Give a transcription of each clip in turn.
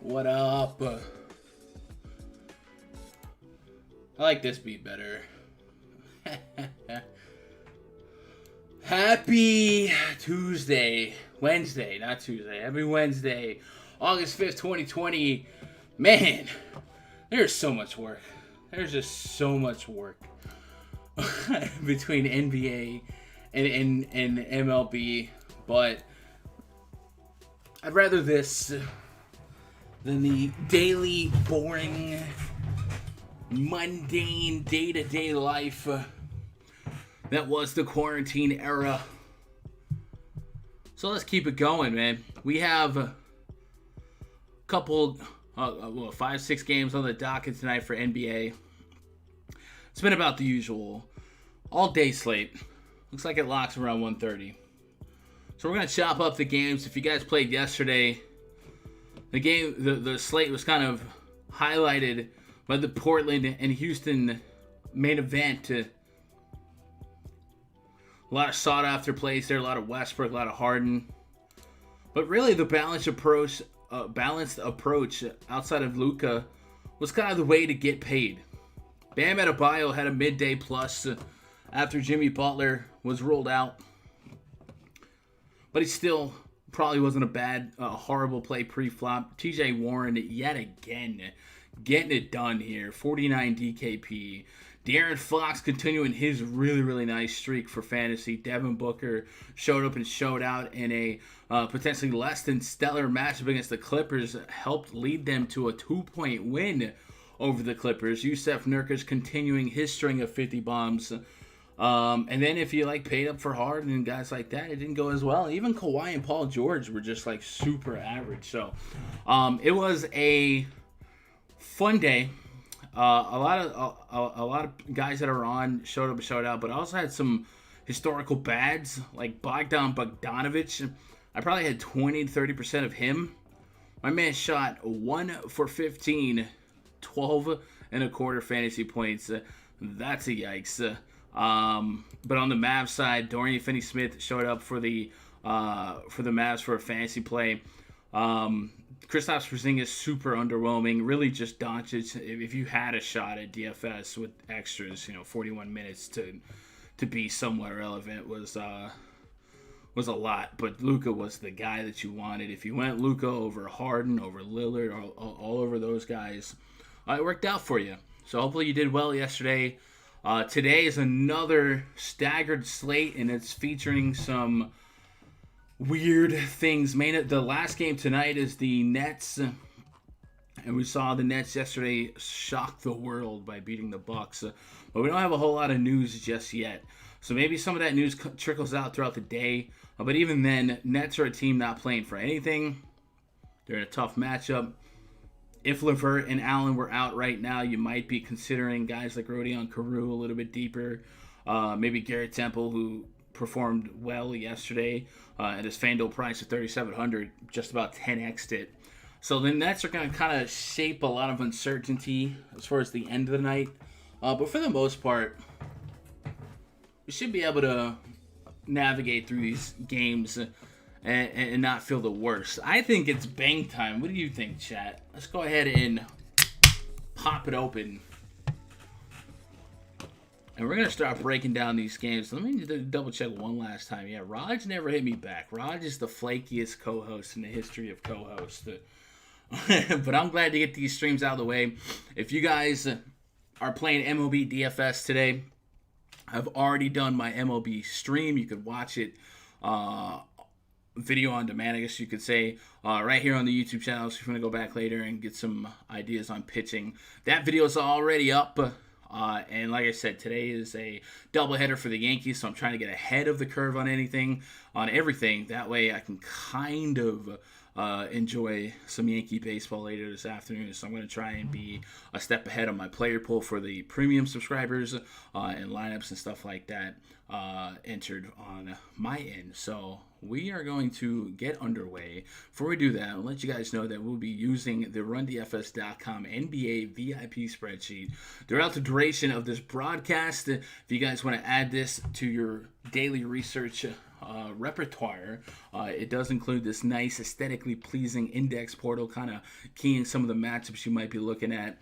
What up? I like this beat better. Happy Tuesday. Wednesday, not Tuesday. Happy Wednesday. August 5th, 2020. Man, there's so much work. There's just so much work between NBA and MLB. But I'd rather this than the daily, boring, mundane, day-to-day life that was the quarantine era. So let's keep it going, man. We have a couple, 5-6 games on the docket tonight for NBA. It's been about the usual. All-day slate. Looks like it locks around 1:30. So we're going to chop up the games. If you guys played yesterday, the slate was kind of highlighted by the Portland and Houston main event. A lot of sought-after plays there, a lot of Westbrook, a lot of Harden. But really the balanced approach outside of Luka was kind of the way to get paid. Bam Adebayo had a midday plus after Jimmy Butler was ruled out. But he still probably wasn't a bad, horrible play pre-flop. TJ Warren, yet again, getting it done here. 49 DKP. De'Aaron Fox continuing his really, really nice streak for fantasy. Devin Booker showed up and showed out in a potentially less than stellar matchup against the Clippers. Helped lead them to a 2-point win over the Clippers. Yusef Nurkic continuing his string of 50 bombs. And then if you paid up for Harden and guys like that, it didn't go as well. Even Kawhi and Paul George were just super average. So it was a fun day. A lot of guys that are on showed up and showed out, but I also had some historical bads like Bogdan Bogdanovic. I probably had 20-30% of him. My man shot 1 for 15, 12 and a quarter fantasy points. That's a yikes. But on the Mavs side, Dorian Finney-Smith showed up for the Mavs for a fantasy play. Kristaps Porzingis super underwhelming. Really just Doncic. If you had a shot at DFS with extras, 41 minutes to be somewhat relevant was a lot. But Luka was the guy that you wanted. If you went Luka over Harden, over Lillard, all over those guys, it worked out for you. So hopefully you did well yesterday. Today is another staggered slate, and it's featuring some weird things. The last game tonight is the Nets, and we saw the Nets yesterday shock the world by beating the Bucks. But we don't have a whole lot of news just yet. So maybe some of that news trickles out throughout the day. But even then, Nets are a team not playing for anything. They're in a tough matchup. If LeVert and Allen were out right now, you might be considering guys like Rodion Carew a little bit deeper. Maybe Garrett Temple, who performed well yesterday at his FanDuel price of $3,700, just about 10x'd it. So the Nets are going to kind of shape a lot of uncertainty as far as the end of the night. But for the most part, we should be able to navigate through these games and not feel the worst. I think it's bang time. What do you think, chat? Let's go ahead and pop it open. And we're going to start breaking down these games. Let me double check one last time. Yeah, Raj never hit me back. Raj is the flakiest co-host in the history of co-hosts. But I'm glad to get these streams out of the way. If you guys are playing MLB DFS today, I've already done my MLB stream. You could watch it video on demand, I guess you could say, right here on the YouTube channel. So if you want to go back later and get some ideas on pitching, that video is already up. And like I said, today is a doubleheader for the Yankees, so I'm trying to get ahead of the curve on everything. That way I can kind of enjoy some Yankee baseball later this afternoon. So I'm going to try and be a step ahead on my player pool for the premium subscribers and lineups and stuff like that entered on my end. So we are going to get underway. Before we do that, I'll let you guys know that we'll be using the RunDFS.com NBA VIP spreadsheet throughout the duration of this broadcast. If you guys want to add this to your daily research repertoire, it does include this nice aesthetically pleasing index portal, kind of keying some of the matchups you might be looking at,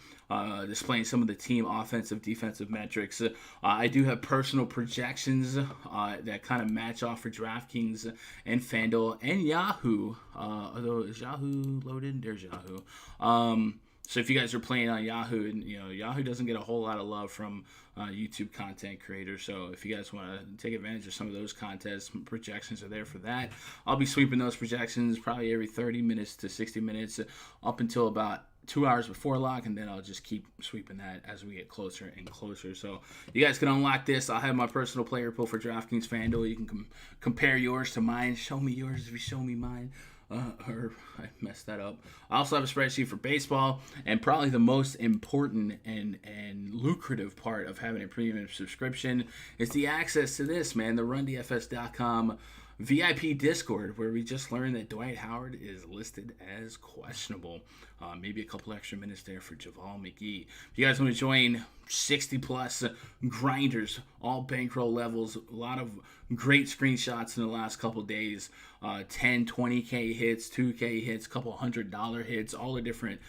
displaying some of the team offensive defensive metrics. I do have personal projections that kind of match off for DraftKings and FanDuel and Yahoo, although is Yahoo loaded? There's Yahoo. So if you guys are playing on Yahoo, and Yahoo doesn't get a whole lot of love from YouTube content creators. So if you guys want to take advantage of some of those contests, projections are there for that. I'll be sweeping those projections probably every 30 minutes to 60 minutes up until about 2 hours before lock, and then I'll just keep sweeping that as we get closer and closer. So you guys can unlock this. I'll have my personal player pool for DraftKings FanDuel. You can compare yours to mine. Show me yours if you show me mine. Or I messed that up. I also have a spreadsheet for baseball, and probably the most important and lucrative part of having a premium subscription is the access to this, man, the RunDFS.com VIP Discord, where we just learned that Dwight Howard is listed as questionable. Maybe a couple extra minutes there for JaVale McGee. If you guys want to join 60-plus grinders, all bankroll levels, a lot of great screenshots in the last couple days, 10, 20K hits, 2K hits, couple $100 hits, all the different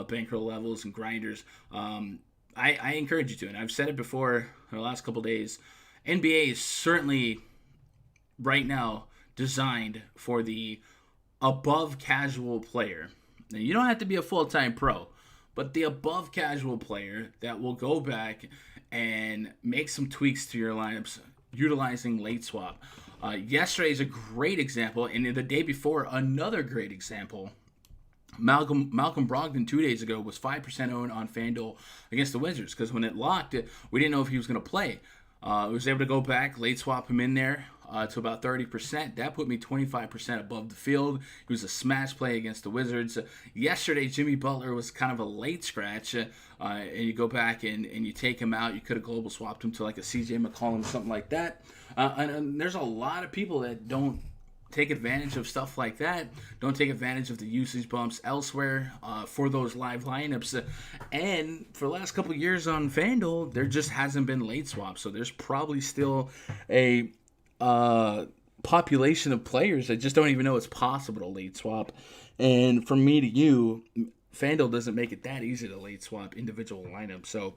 bankroll levels and grinders. I encourage you to, and I've said it before in the last couple days, NBA is certainly right now designed for the above casual player. Now, you don't have to be a full-time pro, but the above casual player that will go back and make some tweaks to your lineups utilizing late swap. Yesterday is a great example, and the day before, another great example. Malcolm Brogdon 2 days ago was 5% owned on FanDuel against the Wizards because when it locked, we didn't know if he was going to play. I was able to go back, late swap him in there to about 30%. That put me 25% above the field. He was a smash play against the Wizards. Yesterday, Jimmy Butler was kind of a late scratch, and you go back and you take him out. You could have global swapped him to like a CJ McCollum, something like that. And there's a lot of people that don't take advantage of stuff like that. Don't take advantage of the usage bumps elsewhere for those live lineups. And for the last couple of years on FanDuel, there just hasn't been late swaps. So there's probably still a population of players that just don't even know it's possible to late swap. And from me to you, FanDuel doesn't make it that easy to late swap individual lineups. So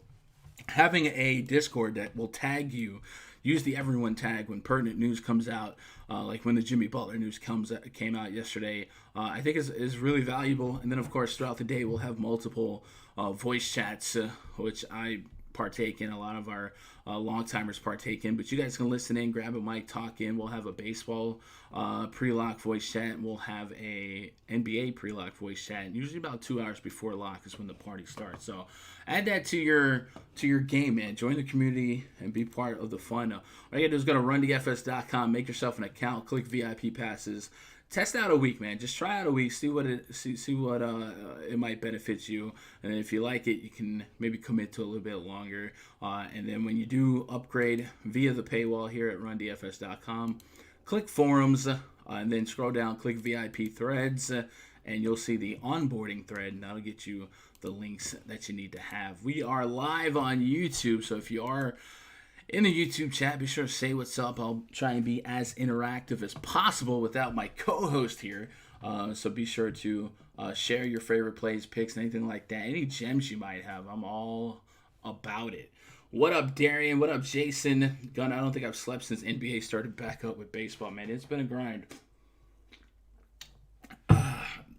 having a Discord that will tag you, use the everyone tag when pertinent news comes out, like when the Jimmy Butler news came out yesterday, I think is really valuable. And then, of course, throughout the day, we'll have multiple voice chats, which I partake in. A lot of our long-timers partake in. But you guys can listen in, grab a mic, talk in. We'll have a baseball pre-lock voice chat, and we'll have a NBA pre-lock voice chat. And usually about 2 hours before lock is when the party starts. So add that to your game, man. Join the community and be part of the fun. All you gotta do is go to rundfs.com, make yourself an account, click VIP passes, test out a week, man. Just try out a week, see what it might benefit you, and if you like it, you can maybe commit to a little bit longer. And then when you do upgrade via the paywall here at rundfs.com, click forums, and then scroll down, click VIP threads, and you'll see the onboarding thread, and that'll get you the links that you need to have. We are live on YouTube, so if you are in the YouTube chat, be sure to say what's up. I'll try and be as interactive as possible without my co-host here. So be sure to share your favorite plays, picks, anything like that. Any gems you might have, I'm all about it. What up, Darian? What up, Jason? Gunn, I don't think I've slept since NBA started back up with baseball, man. It's been a grind.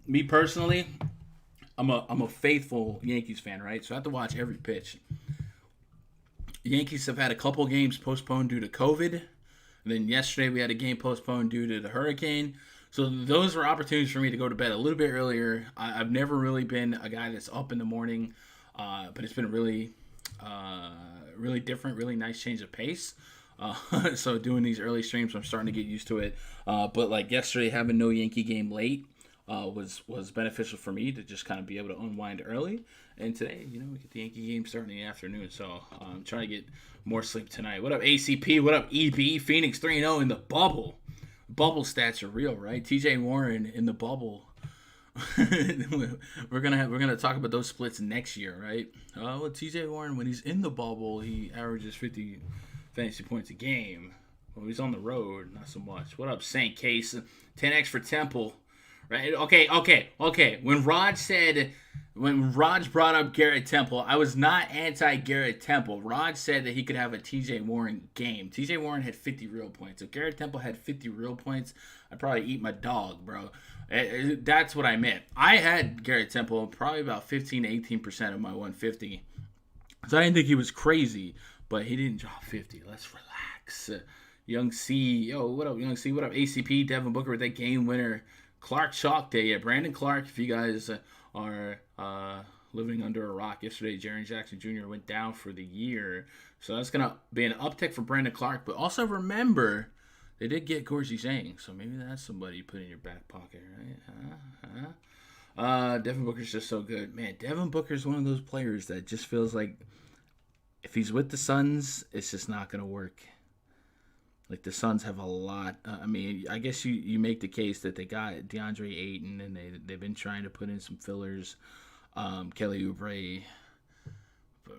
Me personally, I'm a faithful Yankees fan, right? So I have to watch every pitch. The Yankees have had a couple games postponed due to COVID. And then yesterday we had a game postponed due to the hurricane. So those were opportunities for me to go to bed a little bit earlier. I've never really been a guy that's up in the morning, but it's been really different, really nice change of pace. So doing these early streams, I'm starting to get used to it. But like yesterday, having no Yankee game late was beneficial for me to just kind of be able to unwind early. And today, we get the Yankee game starting in the afternoon, so I'm trying to get more sleep tonight. What up, ACP? What up, EB? Phoenix 3-0 in the bubble. Bubble stats are real, right? TJ Warren in the bubble. we're gonna talk about those splits next year, right? Well, TJ Warren, when he's in the bubble, he averages 50 fantasy points a game. When he's on the road, not so much. What up, St. Case? 10x for Temple. Right? Okay. When Raj brought up Garrett Temple, I was not anti-Garrett Temple. Raj said that he could have a TJ Warren game. TJ Warren had 50 real points. If Garrett Temple had 50 real points, I'd probably eat my dog, bro. That's what I meant. I had Garrett Temple probably about 15 to 18% of my 150. So I didn't think he was crazy, but he didn't drop 50. Let's relax. Young C. Yo, what up, Young C? What up, ACP? Devin Booker with that game winner. Clark Chalk Day. Yeah, Brandon Clark, if you guys are living under a rock, yesterday Jaren Jackson Jr. went down for the year. So that's going to be an uptick for Brandon Clark. But also remember, they did get Gorgie Zhang. So maybe that's somebody you put in your back pocket, right? Devin Booker's just so good. Man, Devin Booker's one of those players that just feels like if he's with the Suns, it's just not going to work. Like, the Suns have a lot. I guess you make the case that they got DeAndre Ayton, and they've been trying to put in some fillers. Kelly Oubre. But,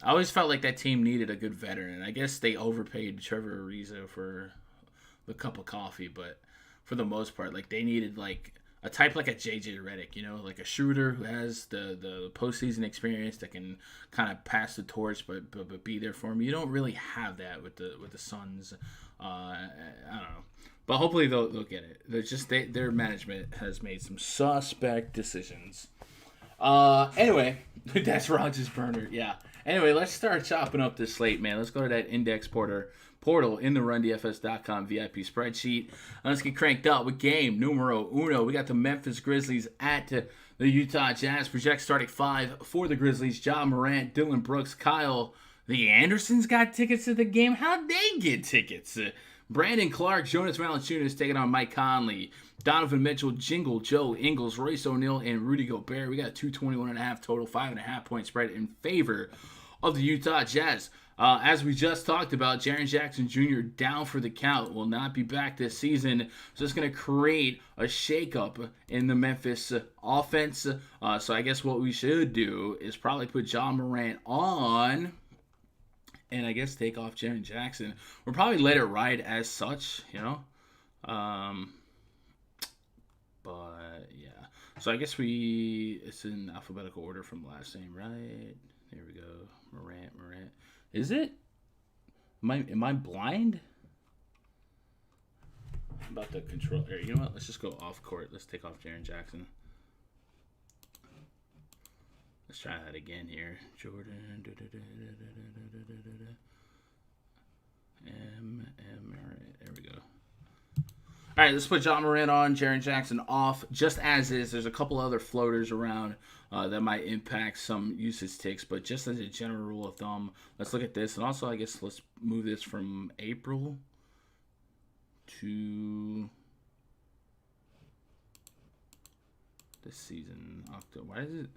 I always felt like that team needed a good veteran. I guess they overpaid Trevor Ariza for the cup of coffee, but for the most part, like, they needed, like, a type like a JJ Redick, like a shooter who has the postseason experience that can kind of pass the torch, but be there for him. You don't really have that with the Suns. I don't know, but hopefully they'll get it. Their management has made some suspect decisions. Anyway, that's Rogers Burner. Yeah. Anyway, let's start chopping up this slate, man. Let's go to that index portal in the RunDFS.com VIP spreadsheet. Let's get cranked up with game numero uno. We got the Memphis Grizzlies at the Utah Jazz. Project starting 5 for the Grizzlies. Ja Morant, Dylan Brooks, Kyle. The Andersons got tickets to the game. How'd they get tickets? Brandon Clark, Jonas Valanciunas taking on Mike Conley. Donovan Mitchell, Jingle, Joe Ingles, Royce O'Neal, and Rudy Gobert. We got 221.5 total, 5.5 point spread in favor of the Utah Jazz. As we just talked about, Jaren Jackson Jr. down for the count, will not be back this season. So it's going to create a shakeup in the Memphis offense. So I guess what we should do is probably put Ja Morant on and I guess take off Jaren Jackson. We'll probably let it ride as such, But yeah. So I guess it's in alphabetical order from last name, right? There we go. Morant. Is it? Am I blind? About the control area. You know what? Let's just go off court. Let's take off Jaren Jackson. Let's try that again here. Jordan. There we go. All right, let's put Ja Morant on, Jaren Jackson off, just as is. There's a couple other floaters around that might impact some usage ticks, but just as a general rule of thumb, let's look at this. And also, I guess let's move this from April to this season, October. Why does it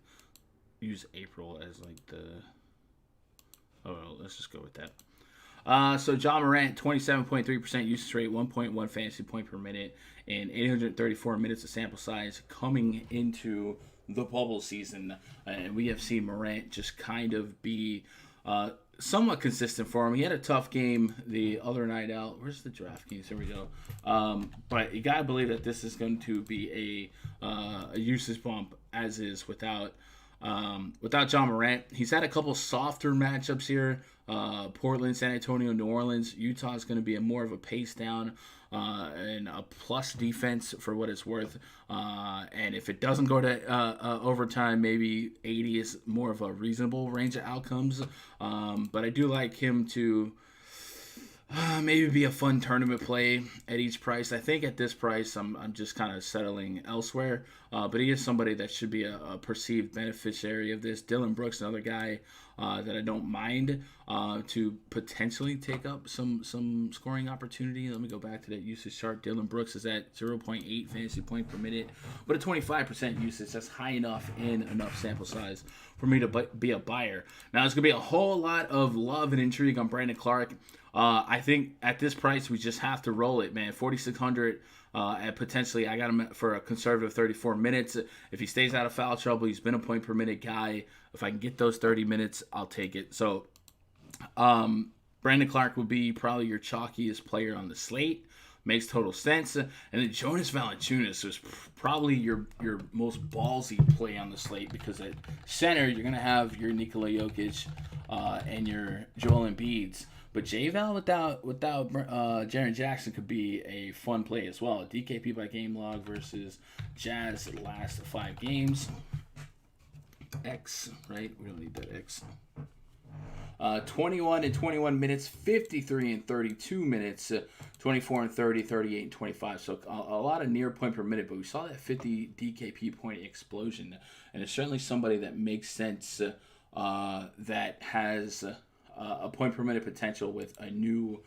use April as like the... Oh, well, let's just go with that. So Ja Morant, 27.3% usage rate, 1.1 fantasy point per minute, and 834 minutes of sample size coming into the bubble season. And we have seen Morant just kind of be somewhat consistent for him. He had a tough game the other night out. Where's the DraftKings? Here we go. But you got to believe that this is going to be a usage bump as is without Ja Morant. He's had a couple softer matchups here. Portland, San Antonio, New Orleans. Utah is going to be more of a pace down and a plus defense for what it's worth. And if it doesn't go to overtime, maybe 80 is more of a reasonable range of outcomes. But I do like him to maybe be a fun tournament play at each price. I think at this price, I'm just kind of settling elsewhere. But he is somebody that should be a perceived beneficiary of this. Dylan Brooks, another guy that I don't mind to potentially take up some scoring opportunity. Let me go back to that usage chart. Dylan Brooks is at 0.8 fantasy point per minute, but a 25% usage. That's high enough in enough sample size for me to be a buyer. Now, there's going to be a whole lot of love and intrigue on Brandon Clark. I think at this price, we just have to roll it, man. 4,600 and potentially I got him for a conservative 34 minutes. If he stays out of foul trouble, he's been a point per minute guy. If I can get those 30 minutes, I'll take it. So Brandon Clark would be probably your chalkiest player on the slate. Makes total sense. And then Jonas Valanciunas is probably your most ballsy play on the slate because at center, you're going to have your Nikola Jokic and your Joel Embiid. But J-Val without Jaren Jackson could be a fun play as well. DKP by game log versus Jazz last 5 games. X, right? We don't need that X. 21 and 21 minutes, 53 and 32 minutes, 24 and 30, 38 and 25. So a lot of near point per minute, but we saw that 50 DKP point explosion. And it's certainly somebody that makes sense that has a point per minute potential with a new,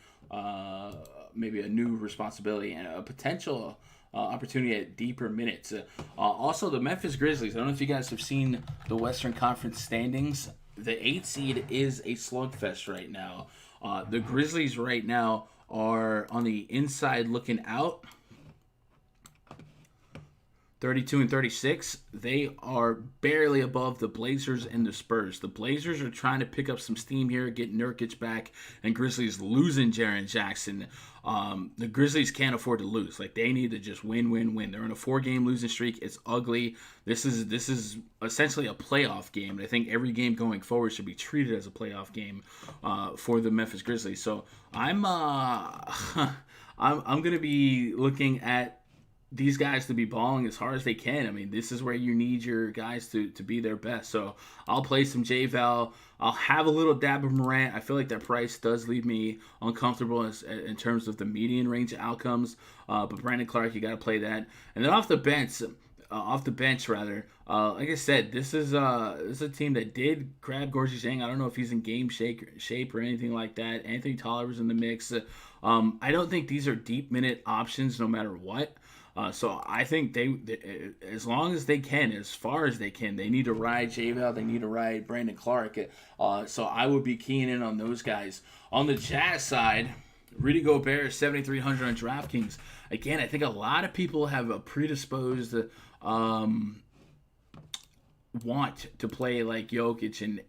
maybe a new responsibility and a potential opportunity at deeper minutes. Also, the Memphis Grizzlies. I don't know if you guys have seen the Western Conference standings. The 8th seed is a slugfest right now. The Grizzlies right now are on the inside looking out. 32 and 36. They are barely above the Blazers and the Spurs. The Blazers are trying to pick up some steam here, get Nurkic back, and Grizzlies losing Jaren Jackson. The Grizzlies can't afford to lose. Like, they need to just win. They're on a 4-game losing streak. It's ugly. This is essentially a playoff game. And I think every game going forward should be treated as a playoff game for the Memphis Grizzlies. So I'm going to be looking at these guys to be balling as hard as they can. I mean, this is where you need your guys to be their best. So I'll play some J-Val. I'll have a little dab of Morant. I feel like that price does leave me uncomfortable in terms of the median range of outcomes. But Brandon Clark, you got to play that. And then off the bench, like I said, this is a team that did grab Gorgie Zhang. I don't know if he's in game shape or anything like that. Anthony Tolliver's in the mix. I don't think these are deep minute options no matter what. So I think they, as long as they can, as far as they can, they need to ride J-Val, they need to ride Brandon Clark. So I would be keying in on those guys. On the Jazz side, Rudy Gobert, 7,300 on DraftKings. Again, I think a lot of people have a predisposed want to play like Jokic and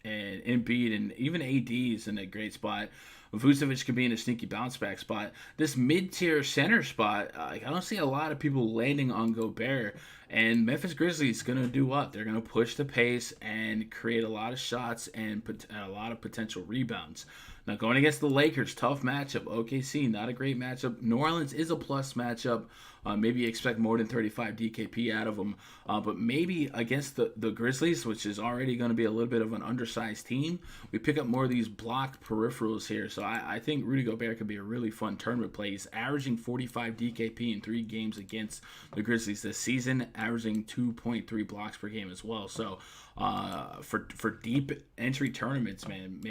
Embiid, and even AD is in a great spot. Vucevic could be in a sneaky bounce back spot. This mid-tier center spot, I don't see a lot of people landing on Gobert. And Memphis Grizzlies going to do what? They're going to push the pace and create a lot of shots and a lot of potential rebounds. Now, going against the Lakers, tough matchup. OKC, not a great matchup. New Orleans is a plus matchup. Maybe you expect more than 35 DKP out of them. But maybe against the Grizzlies, which is already going to be a little bit of an undersized team, we pick up more of these block peripherals here. So I think Rudy Gobert could be a really fun tournament play. He's averaging 45 DKP in 3 games against the Grizzlies this season, averaging 2.3 blocks per game as well. So for deep entry tournaments, man,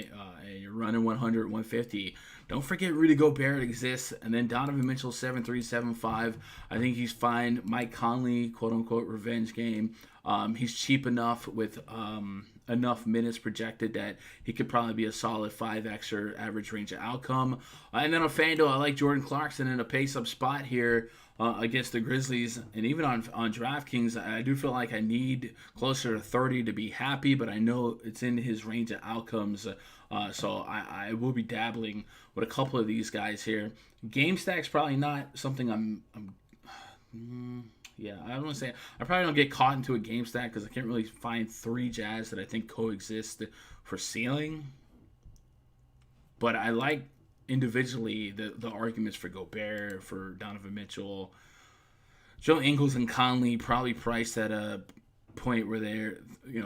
and you're running 100, 150, don't forget Rudy Gobert exists. And then Donovan Mitchell, 7'3", 7'5". I think he's fine. Mike Conley, quote-unquote, revenge game. He's cheap enough with enough minutes projected that he could probably be a solid 5X average range of outcome. And then on FanDuel, I like Jordan Clarkson in a pace-up spot here against the Grizzlies. And even on DraftKings, I do feel like I need closer to 30 to be happy, but I know it's in his range of outcomes. So I will be dabbling with a couple of these guys here. Game stack's probably not something yeah, I don't want to say I probably don't get caught into a game stack because I can't really find 3 Jazz that I think coexist for ceiling. But I like individually the arguments for Gobert, for Donovan Mitchell, Joe Ingles and Conley probably priced at a point where they're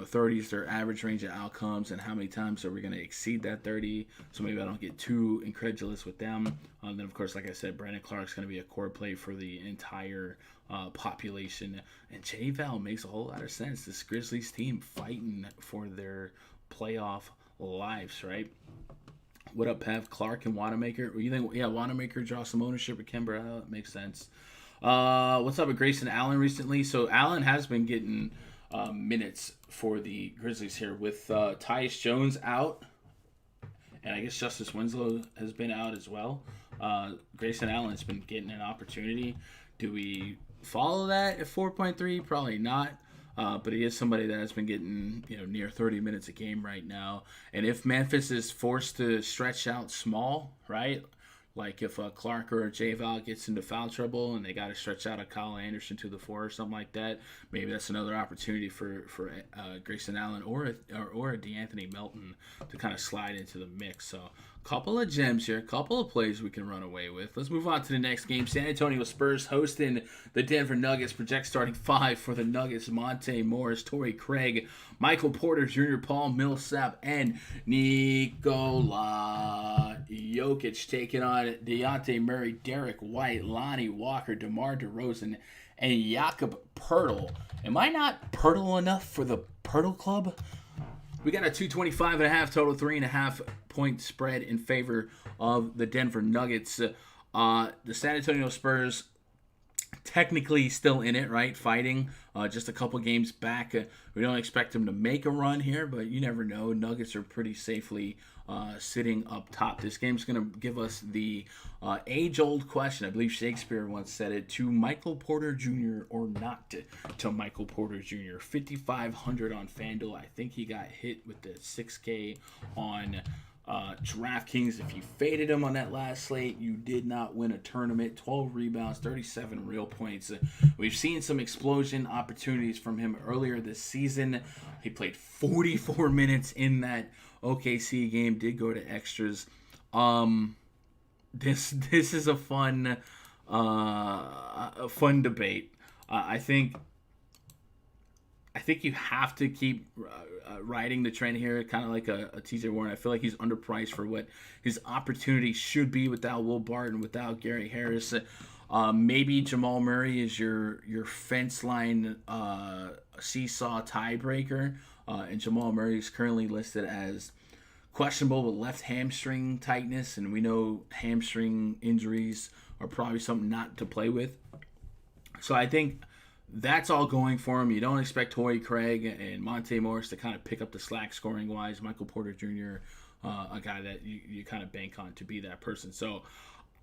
30 is their average range of outcomes, and how many times are we going to exceed that 30? So maybe I don't get too incredulous with them. Then of course, like I said, Brandon Clark's going to be a core play for the entire population, and J-Val makes a whole lot of sense. This Grizzlies team fighting for their playoff lives, right? What up, Pav? Clark and Wanamaker? You think, Wanamaker draw some ownership with Kemba? That makes sense. What's up with Grayson Allen recently? So Allen has been getting minutes for the Grizzlies here with Tyus Jones out, and I guess Justice Winslow has been out as well. Grayson Allen has been getting an opportunity. Do we follow that at 4.3? Probably not. But he is somebody that has been getting near 30 minutes a game right now. And if Memphis is forced to stretch out small, right? Like if Clark or J-Val gets into foul trouble and they got to stretch out a Kyle Anderson to the 4 or something like that, maybe that's another opportunity for Grayson Allen or a DeAnthony Melton to kind of slide into the mix. So a couple of gems here, a couple of plays we can run away with. Let's move on to the next game. San Antonio Spurs hosting the Denver Nuggets. Project starting 5 for the Nuggets: Monte Morris, Torrey Craig, Michael Porter Jr., Paul Millsap, and Nikola Jokic taking on Dejounte Murray, Derek White, Lonnie Walker, DeMar DeRozan, and Jakob Poeltl. Am I not Poeltl enough for the Poeltl Club? We got a 225.5 total, 3.5 point spread in favor of the Denver Nuggets. The San Antonio Spurs technically still in it, right? Fighting just a couple games back. We don't expect them to make a run here, but you never know. Nuggets are pretty safely sitting up top. This game's going to give us the age-old question. I believe Shakespeare once said it: to Michael Porter Jr. or not to Michael Porter Jr. 5,500 on FanDuel. I think he got hit with the 6K on DraftKings. If you faded him on that last slate, you did not win a tournament. 12 rebounds, 37 real points. We've seen some explosion opportunities from him earlier this season. He played 44 minutes in that OKC game, did go to extras. This is a fun a fun debate. I think you have to keep riding the trend here, kind of like a TJ Warren. I feel like he's underpriced for what his opportunity should be without Will Barton, without Gary Harris. Maybe Jamal Murray is your fence line seesaw tiebreaker, and Jamal Murray is currently listed as questionable with left hamstring tightness, and we know hamstring injuries are probably something not to play with. So I think that's all going for him. You don't expect Torrey Craig and Monte Morris to kind of pick up the slack scoring wise. Michael Porter Jr., a guy that you kind of bank on to be that person. So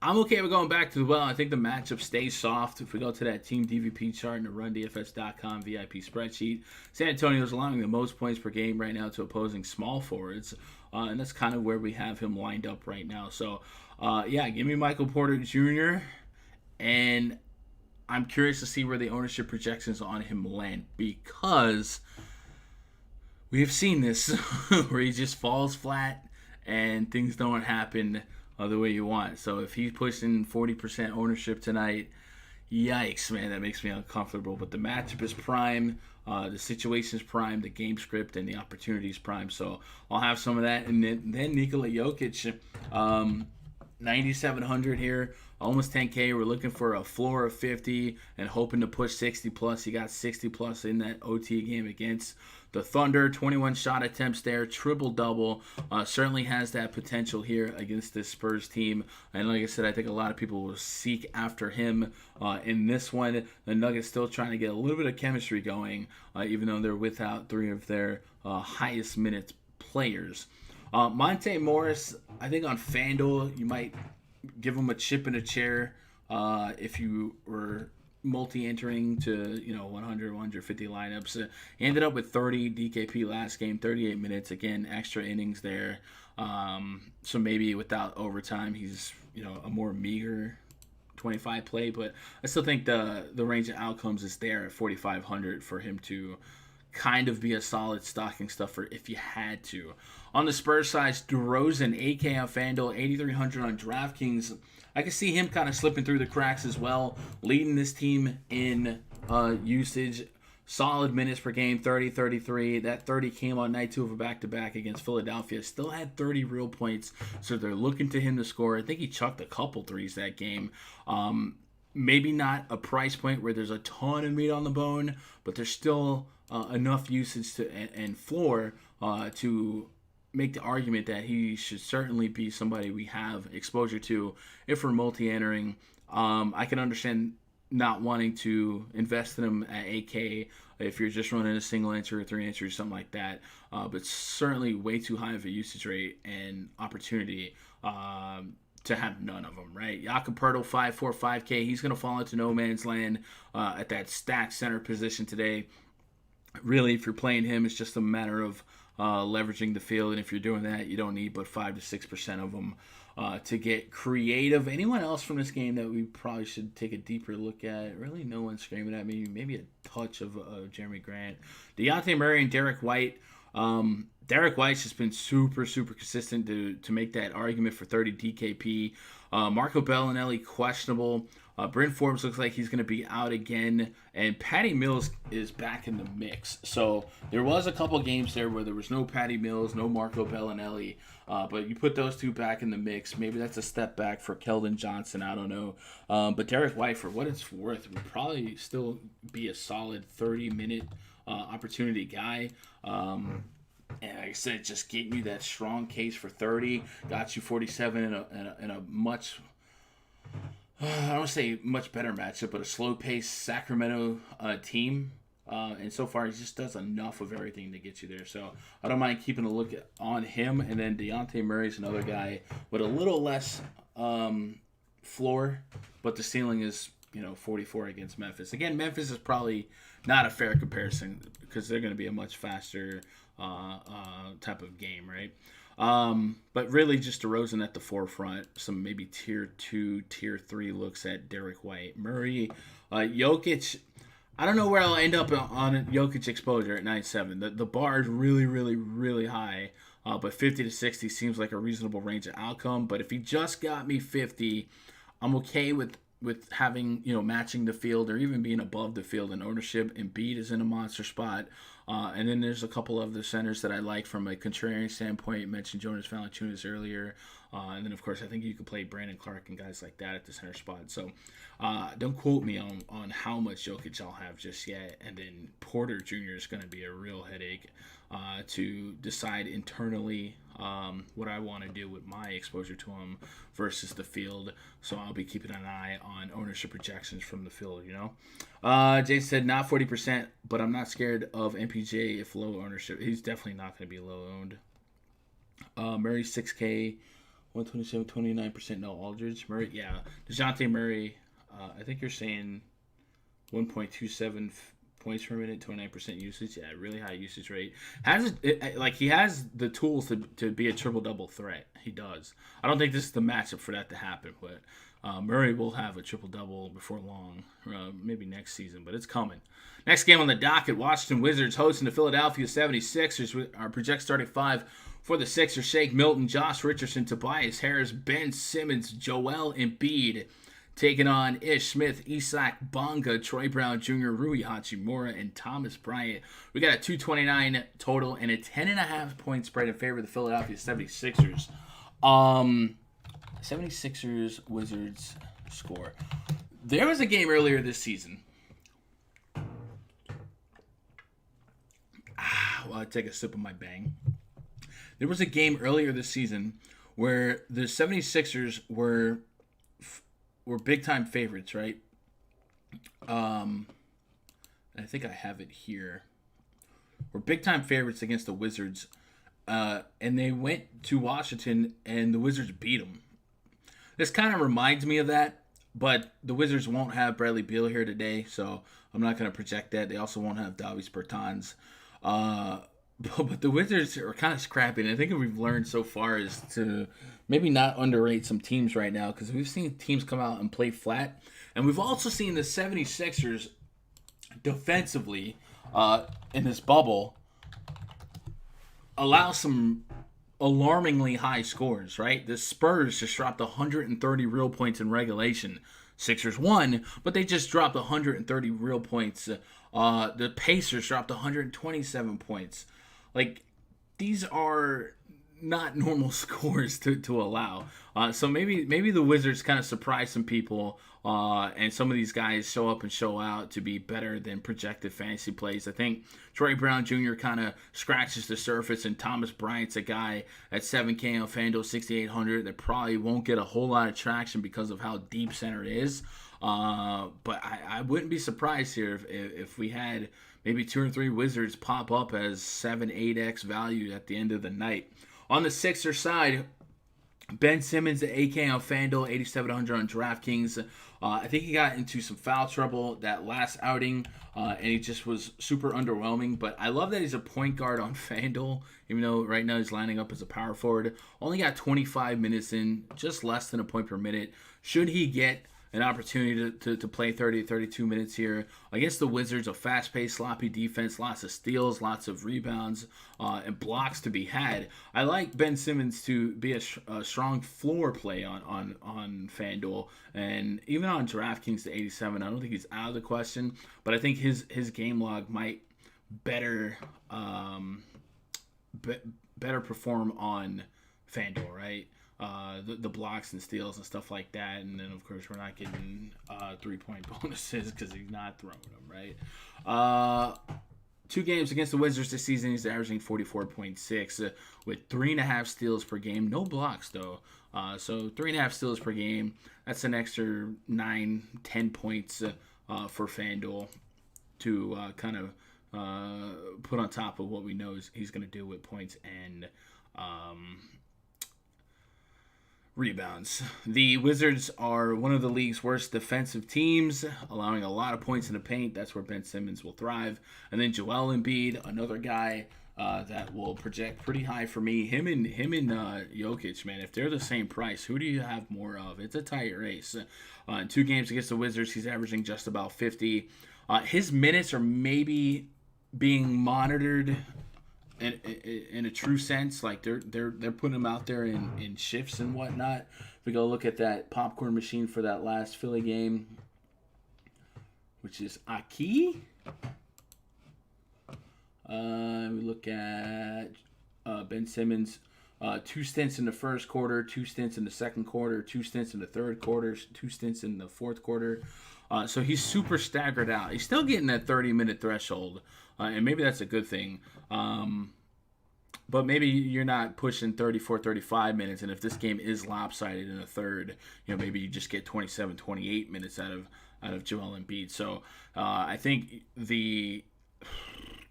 I'm okay with going back to the well. I think the matchup stays soft. If we go to that team DVP chart in the RunDFS.com VIP spreadsheet, San Antonio is allowing the most points per game right now to opposing small forwards. And that's kind of where we have him lined up right now. So, give me Michael Porter Jr. And I'm curious to see where the ownership projections on him land, because we have seen this where he just falls flat and things don't happen the way you want. So if he's pushing 40% ownership tonight, yikes, man, that makes me uncomfortable. But the matchup is prime, the situation is prime, the game script and the opportunity is prime. So I'll have some of that. And then Nikola Jokic, 9,700 here, almost 10K. We're looking for a floor of 50 and hoping to push 60 plus. He got 60 plus in that OT game against the Thunder. 21 shot attempts there, triple double. Certainly has that potential here against this Spurs team. And like I said, I think a lot of people will seek after him in this one. The Nuggets still trying to get a little bit of chemistry going, even though they're without three of their highest minutes players. Monte Morris, I think on FanDuel, you might give him a chip in a chair if you were multi-entering to 100, 150 lineups. He ended up with 30 DKP last game, 38 minutes. Again, extra innings there. So maybe without overtime, he's a more meager 25 play, but I still think the range of outcomes is there at 4,500 for him to kind of be a solid stocking stuffer if you had to. On the Spurs side, DeRozan, 8K on FanDuel, 8,300 on DraftKings. I can see him kind of slipping through the cracks as well, leading this team in usage. Solid minutes per game, 30, 33. That 30 came on night 2 of a back-to-back against Philadelphia. Still had 30 real points, so they're looking to him to score. I think he chucked a couple threes that game. Maybe not a price point where there's a ton of meat on the bone, but there's still enough usage and floor to make the argument that he should certainly be somebody we have exposure to if we're multi-entering. I can understand not wanting to invest in him at 8K if you're just running a single entry or 3 entry or something like that, but certainly way too high of a usage rate and opportunity to have none of them, right? Jakob Poeltl, 5'4", 5K. He's going to fall into no man's land at that stack center position today. Really, if you're playing him, it's just a matter of leveraging the field, and if you're doing that, you don't need but 5 to 6% of them to get creative. Anyone else from this game that we probably should take a deeper look at? Really, no one's screaming at me. Maybe a touch of Jeremy Grant. Dejounte Murray and Derek White. Derek White's just been super, super consistent to make that argument for 30 DKP. Marco Bellinelli, questionable. Bryn Forbes looks like he's going to be out again. And Patty Mills is back in the mix. So there was a couple games there where there was no Patty Mills, no Marco Bellinelli. But you put those two back in the mix. Maybe that's a step back for Keldon Johnson. I don't know. But Derek White, for what it's worth, would probably still be a solid 30-minute opportunity guy. And like I said, just getting you that strong case for 30. Got you 47 in a much... I don't want to say much better matchup, but a slow-paced Sacramento team. And so far, he just does enough of everything to get you there. So I don't mind keeping a look on him. And then Dejounte Murray's another guy with a little less floor, but the ceiling is 44 against Memphis. Again, Memphis is probably not a fair comparison because they're going to be a much faster type of game, right? But really just DeRozan at the forefront. Some maybe tier 2, tier 3 looks at Derek White. Murray, Jokic. I don't know where I'll end up on Jokic exposure at 9.7. The bar is really, really, really high. But 50 to 60 seems like a reasonable range of outcome. But if he just got me 50, I'm okay with with having, matching the field or even being above the field in ownership. Embiid is in a monster spot. And then there's a couple of the centers that I like from a contrarian standpoint. You mentioned Jonas Valanciunas earlier. And then, of course, I think you could play Brandon Clark and guys like that at the center spot. So don't quote me on how much Jokic I'll have just yet. And then Porter Jr. is going to be a real headache to decide internally what I want to do with my exposure to him versus the field. So I'll be keeping an eye on ownership projections from the field, Jay said not 40%, but I'm not scared of MPJ if low ownership. He's definitely not going to be low owned. Murray 6K, 127, 29%. No, Aldridge. Murray, yeah. DeJounte Murray, I think you're saying 1.27 points per minute, 29% usage. Yeah, really high usage rate. He has the tools to be a triple-double threat. He does. I don't think this is the matchup for that to happen, but Murray will have a triple-double before long, maybe next season, but it's coming. Next game on the docket, Washington Wizards hosting the Philadelphia 76ers. Our project starting 5 for the Sixers: Shake Milton, Josh Richardson, Tobias Harris, Ben Simmons, Joel Embiid, taking on Ish Smith, Isaac Bonga, Troy Brown Jr., Rui Hachimura, and Thomas Bryant. We got a 229 total and a 10.5 point spread in favor of the Philadelphia 76ers. 76ers Wizards score. There was a game earlier this season. I'll take a sip of my bang. There was a game earlier this season where the 76ers were big-time favorites, right? I think I have it here. We're big-time favorites against the Wizards, and they went to Washington, and the Wizards beat them. This kind of reminds me of that, but the Wizards won't have Bradley Beal here today, so I'm not going to project that. They also won't have Davis Bertans. But the Wizards are kind of scrappy, and I think what we've learned so far is to maybe not underrate some teams right now, because we've seen teams come out and play flat, and we've also seen the 76ers defensively in this bubble allow some alarmingly high scores, right? The Spurs just dropped 130 real points in regulation. Sixers won, but they just dropped 130 real points. The Pacers dropped 127 points. Like, these are not normal scores to allow. So maybe the Wizards kind of surprise some people, and some of these guys show up and show out to be better than projected fantasy plays. I think Troy Brown Jr. kind of scratches the surface, and Thomas Bryant's a guy at 7K on FanDuel 6,800 that probably won't get a whole lot of traction because of how deep center it is. But I wouldn't be surprised here if we had maybe 2 or 3 Wizards pop up as 7-8x value at the end of the night. On the Sixers side, Ben Simmons at 8K on FanDuel, 8,700 on DraftKings. I think he got into some foul trouble that last outing, and he just was super underwhelming. But I love that he's a point guard on FanDuel, even though right now he's lining up as a power forward. Only got 25 minutes in, just less than a point per minute. Should he get an opportunity to play 30 to 32 minutes here against the Wizards, a fast-paced, sloppy defense, lots of steals, lots of rebounds, and blocks to be had. I like Ben Simmons to be a strong floor play on FanDuel, and even on DraftKings to 87. I don't think he's out of the question, but I think his game log might better perform on FanDuel, right? The blocks and steals and stuff like that, and then of course we're not getting 3-point bonuses because he's not throwing them, right? 2 games against the Wizards this season, he's averaging 44.6 with 3.5 steals per game. No blocks though, so 3.5 steals per game. That's an extra 9-10 points for FanDuel to kind of put on top of what we know he's going to do with points and rebounds. The Wizards are one of the league's worst defensive teams, allowing a lot of points in the paint. That's where Ben Simmons will thrive. And then Joel Embiid, another guy that will project pretty high for me. Him and Jokic, man, if they're the same price, who do you have more of? It's a tight race. In 2 games against the Wizards, he's averaging just about 50. His minutes are maybe being monitored in a true sense. Like they're putting him out there in shifts and whatnot. If we go look at that popcorn machine for that last Philly game, which is Aki. We look at Ben Simmons. 2 stints in the first quarter, 2 stints in the second quarter, 2 stints in the third quarter, 2 stints in the fourth quarter. So he's super staggered out. He's still getting that 30-minute threshold, and maybe that's a good thing. But maybe you're not pushing 34, 35 minutes, and if this game is lopsided in the third, maybe you just get 27, 28 minutes out of Joel Embiid. So I think the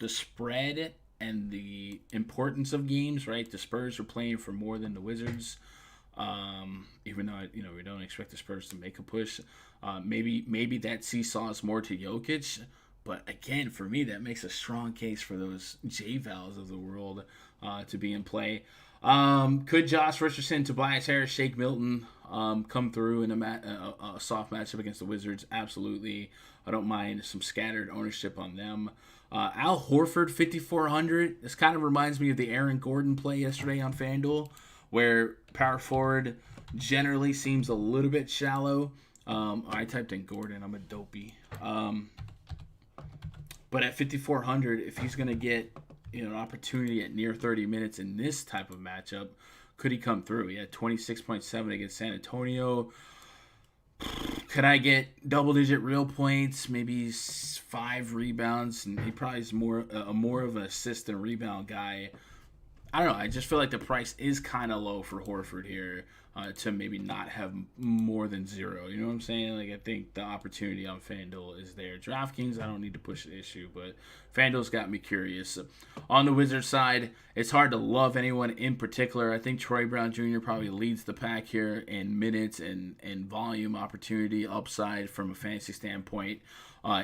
spread and the importance of games, right? The Spurs are playing for more than the Wizards, even though we don't expect the Spurs to make a push. Maybe that seesaw is more to Jokic, but again, for me, that makes a strong case for those J-Vals of the world to be in play. Could Josh Richardson, Tobias Harris, Shake Milton come through in a soft matchup against the Wizards? Absolutely. I don't mind some scattered ownership on them. Al Horford, 5,400. This kind of reminds me of the Aaron Gordon play yesterday on FanDuel, where power forward generally seems a little bit shallow. I typed in Gordon. I'm a dopey. But at 5,400, if he's going to get an opportunity at near 30 minutes in this type of matchup, could he come through? He had 26.7 against San Antonio. Could I get double-digit real points, maybe 5 rebounds, and he probably is more of an assist and rebound guy. I don't know. I just feel like the price is kind of low for Horford here to maybe not have more than 0. You know what I'm saying? Like, I think the opportunity on FanDuel is there. DraftKings, I don't need to push the issue, but FanDuel's got me curious. On the Wizards side, it's hard to love anyone in particular. I think Troy Brown Jr. probably leads the pack here in minutes and volume opportunity upside from a fantasy standpoint.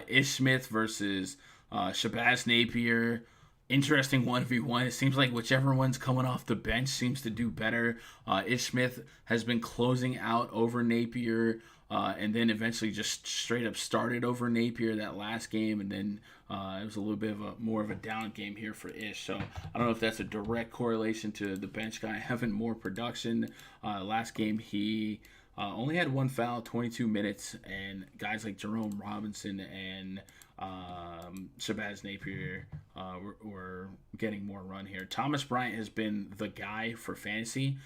Ish Smith versus Shabazz Napier. Interesting 1v1. It seems like whichever one's coming off the bench seems to do better. Ish Smith has been closing out over Napier and then eventually just straight up started over Napier that last game, and then it was a little bit of more of a down game here for Ish. So I don't know if that's a direct correlation to the bench guy having more production. Last game he only had 1 foul, 22 minutes, and guys like Jerome Robinson and Shabazz Napier were getting more run here. Thomas Bryant has been the guy for fantasy.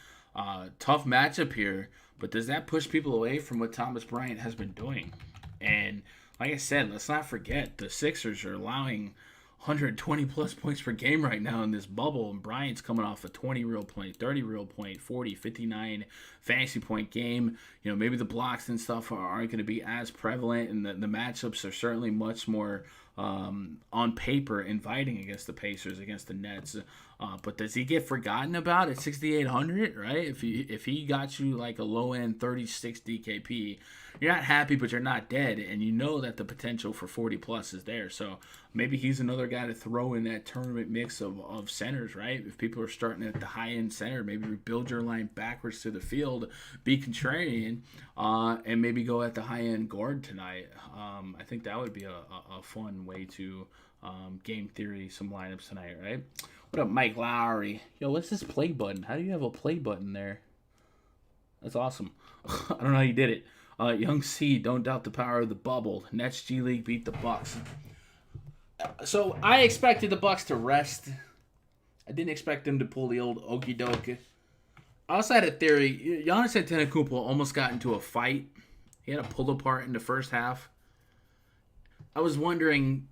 Tough matchup here, but does that push people away from what Thomas Bryant has been doing? And like I said, let's not forget the Sixers are allowing 120 plus points per game right now in this bubble, and Bryant's coming off a 20 real point, 30 real point, 40, 59 fantasy point game. Maybe the blocks and stuff aren't going to be as prevalent, and the matchups are certainly much more on paper inviting against the Pacers, against the Nets. But does he get forgotten about at 6,800, right? If he got you like a low-end 36 DKP, you're not happy, but you're not dead, and you know that the potential for 40-plus is there. So maybe he's another guy to throw in that tournament mix of centers, right? If people are starting at the high-end center, maybe rebuild your line backwards to the field, be contrarian, and maybe go at the high-end guard tonight. I think that would be a fun way to game theory some lineups tonight, right? What up, Mike Lowry? Yo, what's this play button? How do you have a play button there? That's awesome. I don't know how you did it. Young C, don't doubt the power of the bubble. Nets G League beat the Bucks. So I expected the Bucks to rest. I didn't expect them to pull the old okie doke. I also had a theory. Giannis Antetokounmpo almost got into a fight. He had a pull apart in the first half. I was wondering,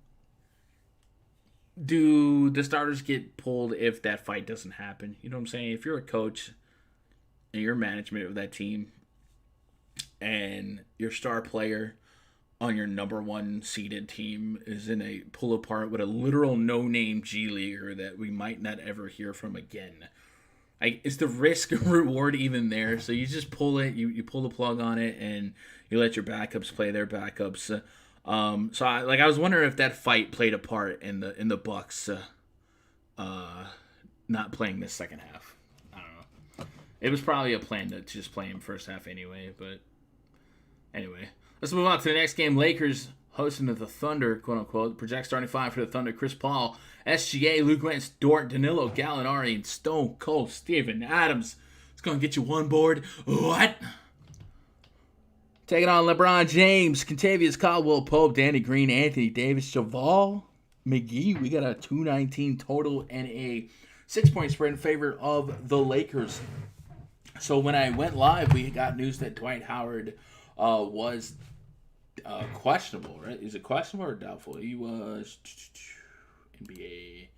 do the starters get pulled if that fight doesn't happen? You know what I'm saying? If you're a coach and you're management of that team and your star player on your number 1 seeded team is in a pull apart with a literal no-name G Leaguer that we might not ever hear from again, is the risk reward even there? So you just pull it, you pull the plug on it, and you let your backups play their backups. So I was wondering if that fight played a part in the Bucks not playing this second half. I don't know. It was probably a plan to just play him first half anyway. But anyway, let's move on to the next game. Lakers hosting of the Thunder, quote unquote. Project starting five for the Thunder: Chris Paul, SGA, Luke Grant, Dort, Danilo, Gallinari, and Stone Cold Steven Adams. It's gonna get you one board. What? Taking on LeBron James, Kentavious Caldwell Pope, Danny Green, Anthony Davis, Javal McGee. We got a 219 total and a 6-point spread in favor of the Lakers. So when I went live, we got news that Dwight Howard was questionable, right? Is it questionable or doubtful? He was NBA. He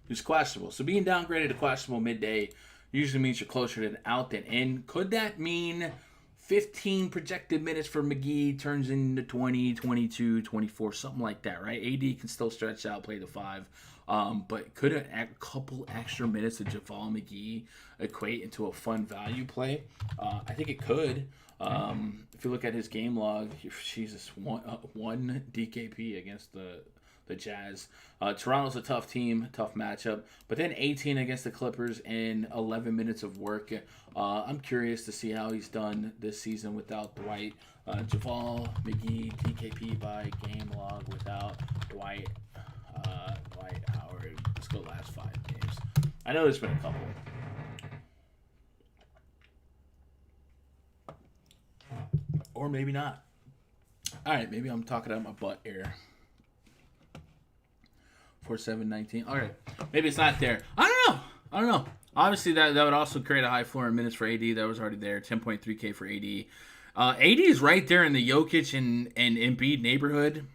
was questionable. So being downgraded to questionable midday usually means you're closer to an out than in. Could that mean 15 projected minutes for McGee turns into 20, 22, 24, something like that, right? AD can still stretch out, play the 5. But could a couple extra minutes of Javal McGee equate into a fun value play? I think it could. If you look at his game log, Jesus, one DKP against the Jazz. Toronto's a tough team, tough matchup. But then 18 against the Clippers in 11 minutes of work. I'm curious to see how he's done this season without Dwight. Javal McGee, DKP by game log without Dwight Howard. Let's go last 5 games. I know there's been a couple. Or maybe not. All right, maybe I'm talking out my butt here. 4-7-19. All right, maybe it's not there. I don't know. Obviously, that would also create a high floor in minutes for AD. That was already there. 10.3K for AD. AD is right there in the Jokic and Embiid neighborhood.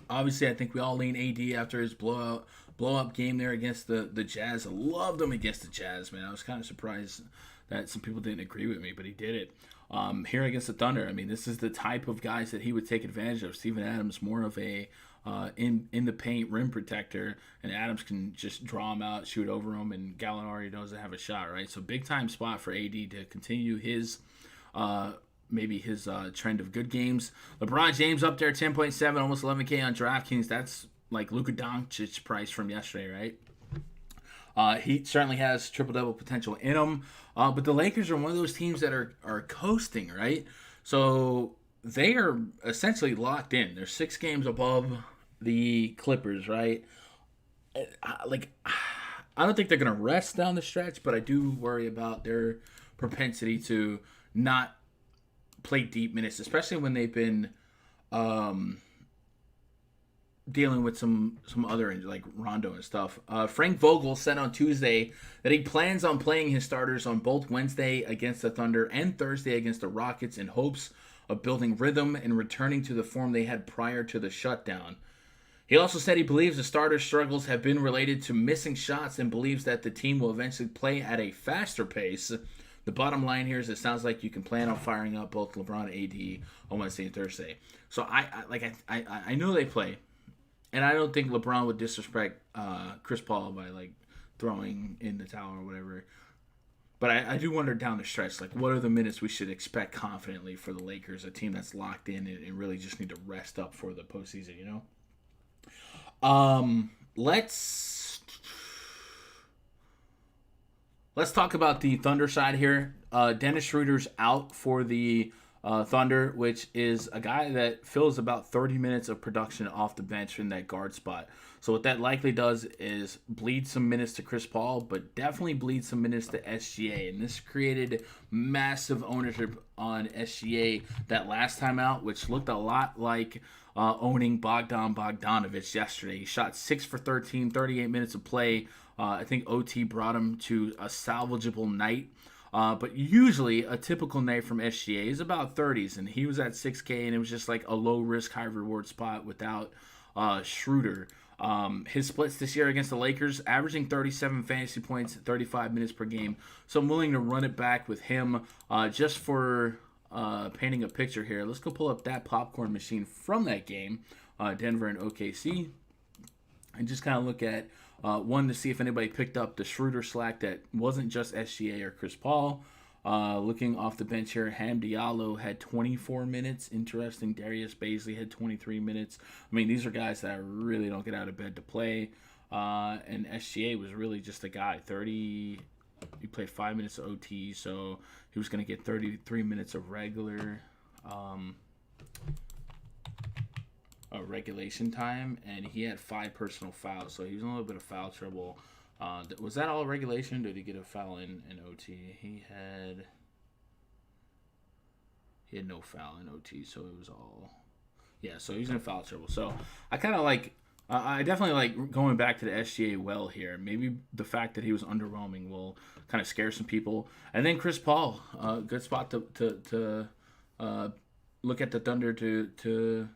Obviously, I think we all lean AD after his blow up game there against the Jazz. I loved him against the Jazz, man. I was kind of surprised that some people didn't agree with me, but he did it. Here against the Thunder, I mean, this is the type of guys that he would take advantage of. Steven Adams, more of a in the paint rim protector, and Adams can just draw him out, shoot over him, and Gallinari doesn't have a shot, right? So big time spot for AD to continue his maybe his trend of good games. LeBron James up there, 10.7, almost 11K on DraftKings. That's like Luka Doncic's price from yesterday, right? He certainly has triple-double potential in him. But the Lakers are one of those teams that are coasting, right? So they are essentially locked in. They're 6 games above the Clippers, right? I don't think they're going to rest down the stretch, but I do worry about their propensity to not play deep minutes, especially when they've been dealing with some other injuries, like Rondo and stuff. Frank Vogel said on Tuesday that he plans on playing his starters on both Wednesday against the Thunder and Thursday against the Rockets in hopes of building rhythm and returning to the form they had prior to the shutdown. He also said he believes the starters' struggles have been related to missing shots and believes that the team will eventually play at a faster pace. The bottom line here is it sounds like you can plan on firing up both LeBron and AD on Wednesday and Thursday. So I know they play. And I don't think LeBron would disrespect Chris Paul by like throwing in the towel or whatever. But I do wonder down the stretch, like what are the minutes we should expect confidently for the Lakers, a team that's locked in and really just need to rest up for the postseason, you know? Let's talk about the Thunder side here. Dennis Schroeder's out for the Thunder, which is a guy that fills about 30 minutes of production off the bench in that guard spot. So what that likely does is bleed some minutes to Chris Paul, but definitely bleed some minutes to SGA. And this created massive ownership on SGA that last time out, which looked a lot like owning Bogdanovic yesterday. He shot 6 for 13, 38 minutes of play. I think OT brought him to a salvageable night. But usually a typical night from SGA is about 30s, and he was at 6K, and it was just like a low-risk, high-reward spot without Schroeder. His splits this year against the Lakers, averaging 37 fantasy points, 35 minutes per game. So I'm willing to run it back with him just for painting a picture here. Let's go pull up that popcorn machine from that game, Denver and OKC, and just kind of look at one to see if anybody picked up the Schroeder slack that wasn't just SGA or Chris Paul. Looking off the bench here, Ham Diallo had 24 minutes. Interesting. Darius Baisley had 23 minutes. I mean, these are guys that really don't get out of bed to play. And SGA was really just a guy. He played 5 minutes of OT, so he was going to get 33 minutes of regular. regulation time, and he had 5 personal fouls, so he was in a little bit of foul trouble. Was that all regulation? Did he get a foul in OT? He had no foul in OT, so it was all. Yeah, so he's in foul trouble. So I kind of like. I definitely like going back to the SGA well here. Maybe the fact that he was underwhelming will kind of scare some people. And then Chris Paul, good spot to look at the Thunder to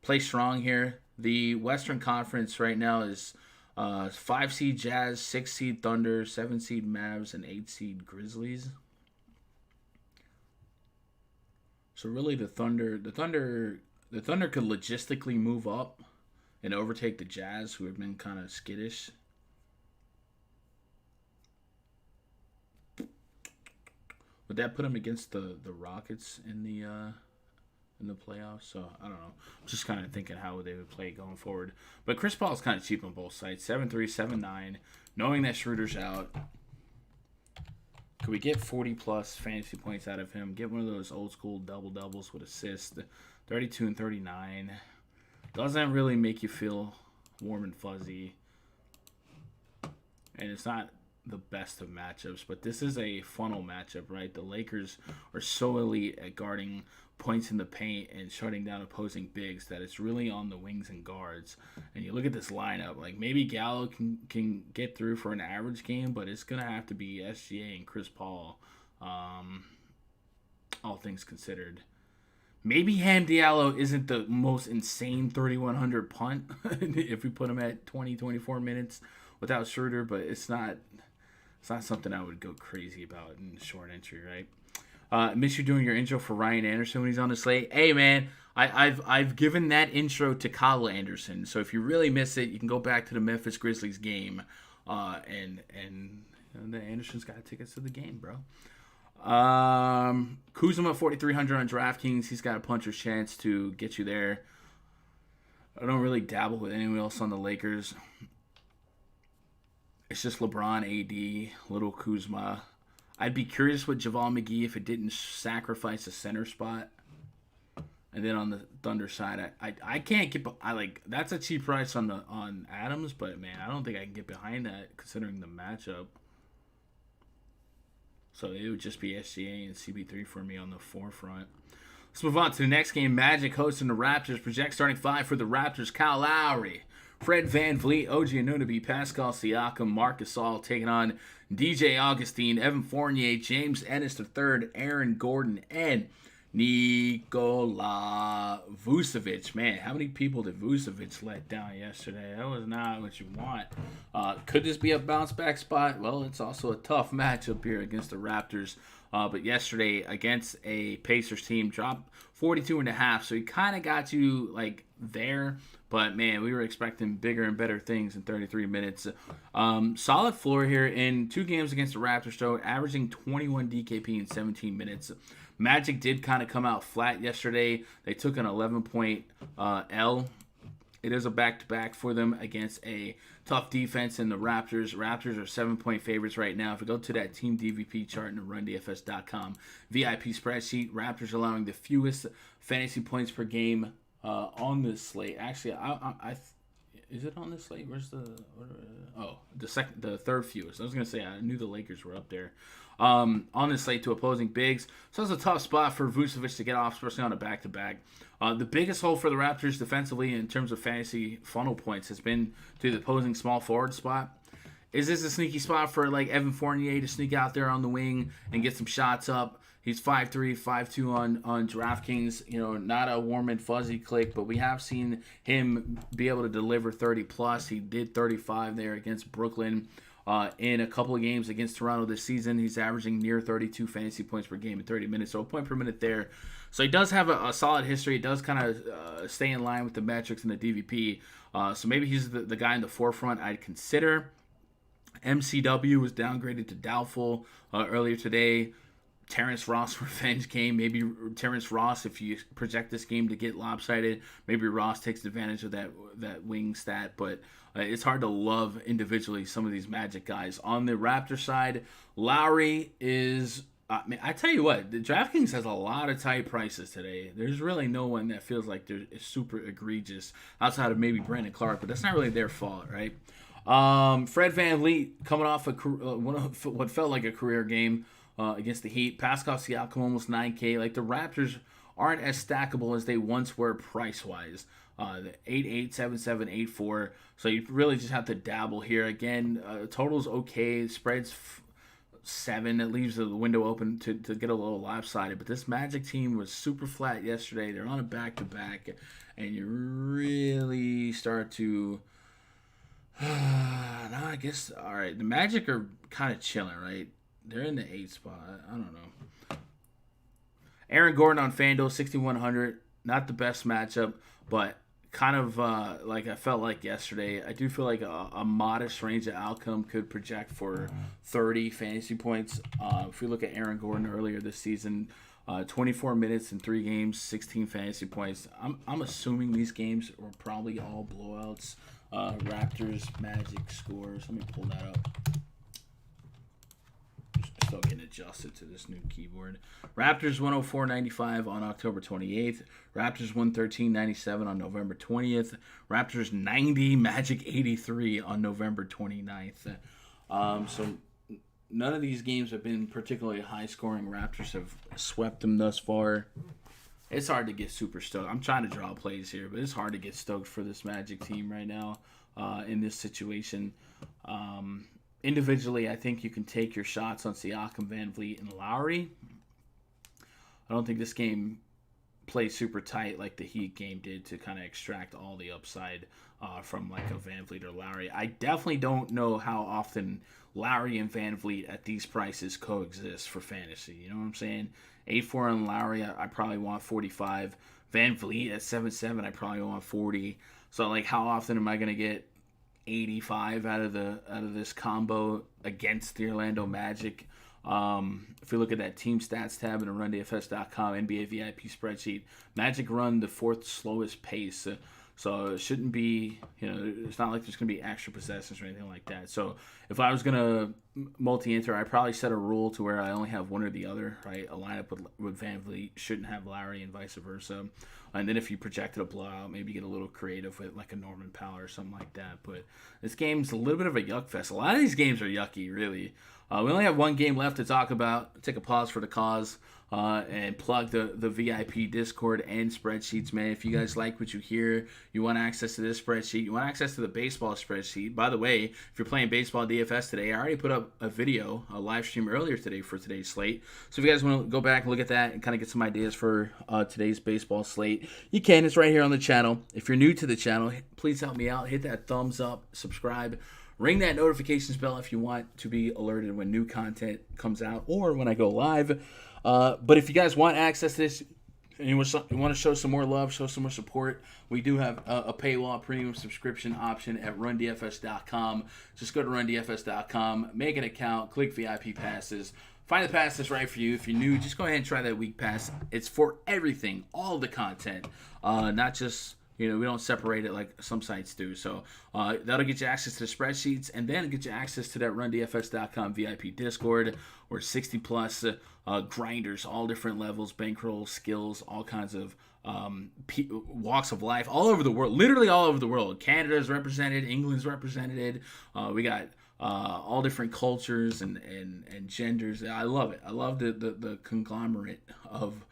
play strong here. The Western Conference right now is 5 seed Jazz, 6 seed Thunder, 7 seed Mavs, and 8 seed Grizzlies. So really, the Thunder could logistically move up and overtake the Jazz, who have been kind of skittish. Would that put them against the Rockets in the playoffs? So I don't know. I'm just kind of thinking how they would play going forward. But Chris Paul's kind of cheap on both sides. 7-3, 7-9. Knowing that Schroeder's out, could we get 40-plus fantasy points out of him? Get one of those old-school double-doubles with assists. 32 and 39. Doesn't really make you feel warm and fuzzy. And it's not the best of matchups, but this is a funnel matchup, right? The Lakers are so elite at guarding points in the paint and shutting down opposing bigs that it's really on the wings and guards. And you look at this lineup, like maybe Gallo can get through for an average game, but it's going to have to be SGA and Chris Paul, all things considered. Maybe Ham Diallo isn't the most insane 3,100 punt if we put him at 20, 24 minutes without Schroeder, but it's not something I would go crazy about in short entry, right? Miss you doing your intro for Ryan Anderson when he's on the slate. Hey man, I've given that intro to Kyle Anderson, so if you really miss it, you can go back to the Memphis Grizzlies game, and the Anderson's got tickets to the game, bro. Kuzma 4,300 on DraftKings. He's got a puncher's chance to get you there. I don't really dabble with anyone else on the Lakers. It's just LeBron, AD, little Kuzma. I'd be curious with Javal McGee if it didn't sacrifice a center spot. And then on the Thunder side, I can't get. That's a cheap price on Adams, but man, I don't think I can get behind that considering the matchup. So it would just be SGA and CB3 for me on the forefront. Let's move on to the next game. Magic hosting the Raptors. Project starting 5 for the Raptors. Kyle Lowry, Fred VanVleet, OG Anunoby, Pascal Siakam, Marc Gasol taking on DJ Augustine, Evan Fournier, James Ennis III, Aaron Gordon, and Nikola Vucevic. Man, how many people did Vucevic let down yesterday? That was not what you want. Could this be a bounce back spot? Well, it's also a tough matchup here against the Raptors. But yesterday against a Pacers team dropped 42.5, so he kind of got you like there. But man, we were expecting bigger and better things in 33 minutes. Solid floor here in 2 games against the Raptors, though, averaging 21 DKP in 17 minutes. Magic did kind of come out flat yesterday. They took an 11-point L. It is a back-to-back for them against a tough defense in the Raptors. Raptors are 7-point favorites right now. If we go to that team DVP chart in the RunDFS.com VIP spreadsheet, Raptors allowing the fewest fantasy points per game on this slate. Actually, is it on this slate? Where's the third fewest? I was gonna say I knew the Lakers were up there. On this slate to opposing bigs. So it's a tough spot for Vucevic to get off, especially on a back-to-back. The biggest hole for the Raptors defensively in terms of fantasy funnel points has been to the opposing small forward spot. Is this a sneaky spot for like Evan Fournier to sneak out there on the wing and get some shots up? He's 5'3", 5'2" on DraftKings. You know, not a warm and fuzzy click, but we have seen him be able to deliver 30+. He did 35 there against Brooklyn. In a couple of games against Toronto this season, he's averaging near 32 fantasy points per game in 30 minutes, so a point per minute there. So he does have a solid history. It does kind of stay in line with the metrics in the DVP. So maybe he's the guy in the forefront I'd consider. MCW was downgraded to doubtful earlier today. Terrence Ross revenge game. Maybe Terrence Ross, if you project this game to get lopsided, maybe Ross takes advantage of that wing stat. But it's hard to love individually some of these Magic guys. On the Raptor side, Lowry is Man, I tell you what, the DraftKings has a lot of tight prices today. There's really no one that feels like they're super egregious outside of maybe Brandon Clark, but that's not really their fault, right? Fred VanVleet coming off what felt like a career game against the Heat. Pascal Siakam almost 9K. Like the Raptors aren't as stackable as they once were price wise. The 8-8, 7-7, 8-4. So you really just have to dabble here. Again, total's okay. Spreads 7. That leaves the window open to get a little lopsided. But this Magic team was super flat yesterday. They're on a back-to-back. And you really start to... no, I guess... All right, the Magic are kind of chilling, right? They're in the 8th spot. I don't know. Aaron Gordon on FanDuel, 6,100. Not the best matchup, but kind of like I felt like yesterday. I do feel like a modest range of outcome could project for 30 fantasy points. If we look at Aaron Gordon earlier this season, 24 minutes in 3 games, 16 fantasy points. I'm assuming these games were probably all blowouts. Raptors, Magic scores. Let me pull that up. Still getting adjusted to this new keyboard. Raptors 104.95 on October 28th. Raptors 113.97 on November 20th. Raptors 90, Magic 83 on November 29th. So none of these games have been particularly high scoring. Raptors have swept them thus far. It's hard to get super stoked. I'm trying to draw plays here, but it's hard to get stoked for this Magic team right now in this situation. Individually, I think you can take your shots on Siakam, VanVleet, and Lowry. I don't think this game plays super tight like the Heat game did to kind of extract all the upside from like a VanVleet or Lowry. I definitely don't know how often Lowry and VanVleet at these prices coexist for fantasy. You know what I'm saying? 8-4 on Lowry, I probably want 45. VanVleet at 7-7, I probably want 40. So like, how often am I going to get 85 out of this combo against the Orlando Magic? If we look at that team stats tab in a RunDFS.com NBA VIP spreadsheet, Magic run the 4th slowest pace. So it shouldn't be, it's not like there's going to be extra possessions or anything like that. So if I was going to multi-enter, I'd probably set a rule to where I only have one or the other, right? A lineup with VanVleet shouldn't have Lowry and vice versa. And then if you projected a blowout, maybe get a little creative with like a Norman Powell or something like that. But this game's a little bit of a yuck fest. A lot of these games are yucky, really. We only have one game left to talk about. Take a pause for the cause and plug the VIP Discord and spreadsheets, man. If you guys like what you hear, you want access to this spreadsheet, you want access to the baseball spreadsheet. By the way, if you're playing baseball DFS today, I already put up a video, a live stream earlier today for today's slate. So if you guys want to go back and look at that and kind of get some ideas for today's baseball slate, you can. It's right here on the channel. If you're new to the channel, please help me out. Hit that thumbs up, subscribe. Ring that notifications bell if you want to be alerted when new content comes out or when I go live. But if you guys want access to this and you want to show some more love, show some more support, we do have a paywall premium subscription option at RunDFS.com. Just go to RunDFS.com, make an account, click VIP passes. Find the pass that's right for you. If you're new, just go ahead and try that week pass. It's for everything, all the content, not just... we don't separate it like some sites do. So that'll get you access to the spreadsheets and then get you access to that RunDFS.com VIP Discord where 60-plus grinders, all different levels, bankroll, skills, all kinds of walks of life, all over the world, literally all over the world. Canada's represented, England's represented. We got all different cultures and genders. I love it. I love the conglomerate of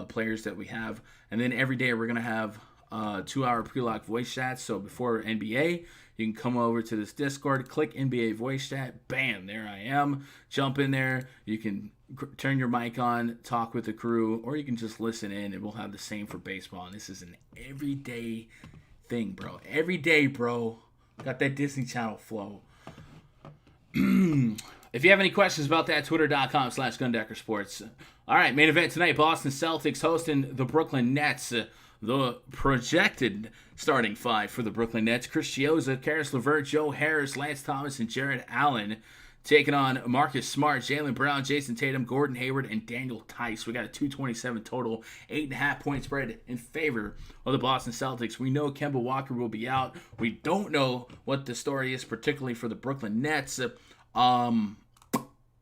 players that we have. And then every day we're going to have 2-hour pre-lock voice chats. So before NBA, you can come over to this Discord, click NBA voice chat, bam, there I am. Jump in there. You can turn your mic on, talk with the crew, or you can just listen in, and we'll have the same for baseball. And this is an everyday thing, bro. Every day, bro. Got that Disney Channel flow. If you have any questions about that, twitter.com/GundeckerSports. All right, main event tonight, Boston Celtics hosting the Brooklyn Nets. The projected starting 5 for the Brooklyn Nets: Chris Chiozza, Karis LeVert, Joe Harris, Lance Thomas, and Jared Allen. Taking on Marcus Smart, Jaylen Brown, Jason Tatum, Gordon Hayward, and Daniel Tice. We got a 227 total, 8.5 point spread in favor of the Boston Celtics. We know Kemba Walker will be out. We don't know what the story is, particularly for the Brooklyn Nets.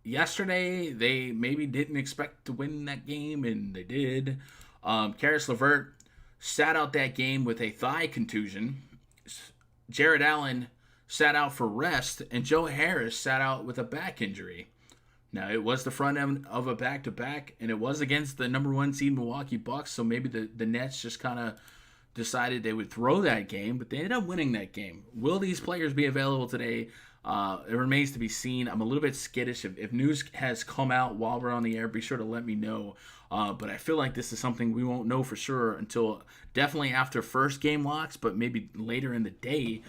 yesterday they maybe didn't expect to win that game, and they did. Karis LeVert sat out that game with a thigh contusion. Jared Allen sat out for rest, and Joe Harris sat out with a back injury. Now, it was the front end of a back-to-back, and it was against the number 1 seed Milwaukee Bucks, so maybe the Nets just kind of decided they would throw that game, but they ended up winning that game. Will these players be available today? It remains to be seen. I'm a little bit skittish. If news has come out while we're on the air, be sure to let me know. But I feel like this is something we won't know for sure until definitely after first game locks, but maybe later in the day,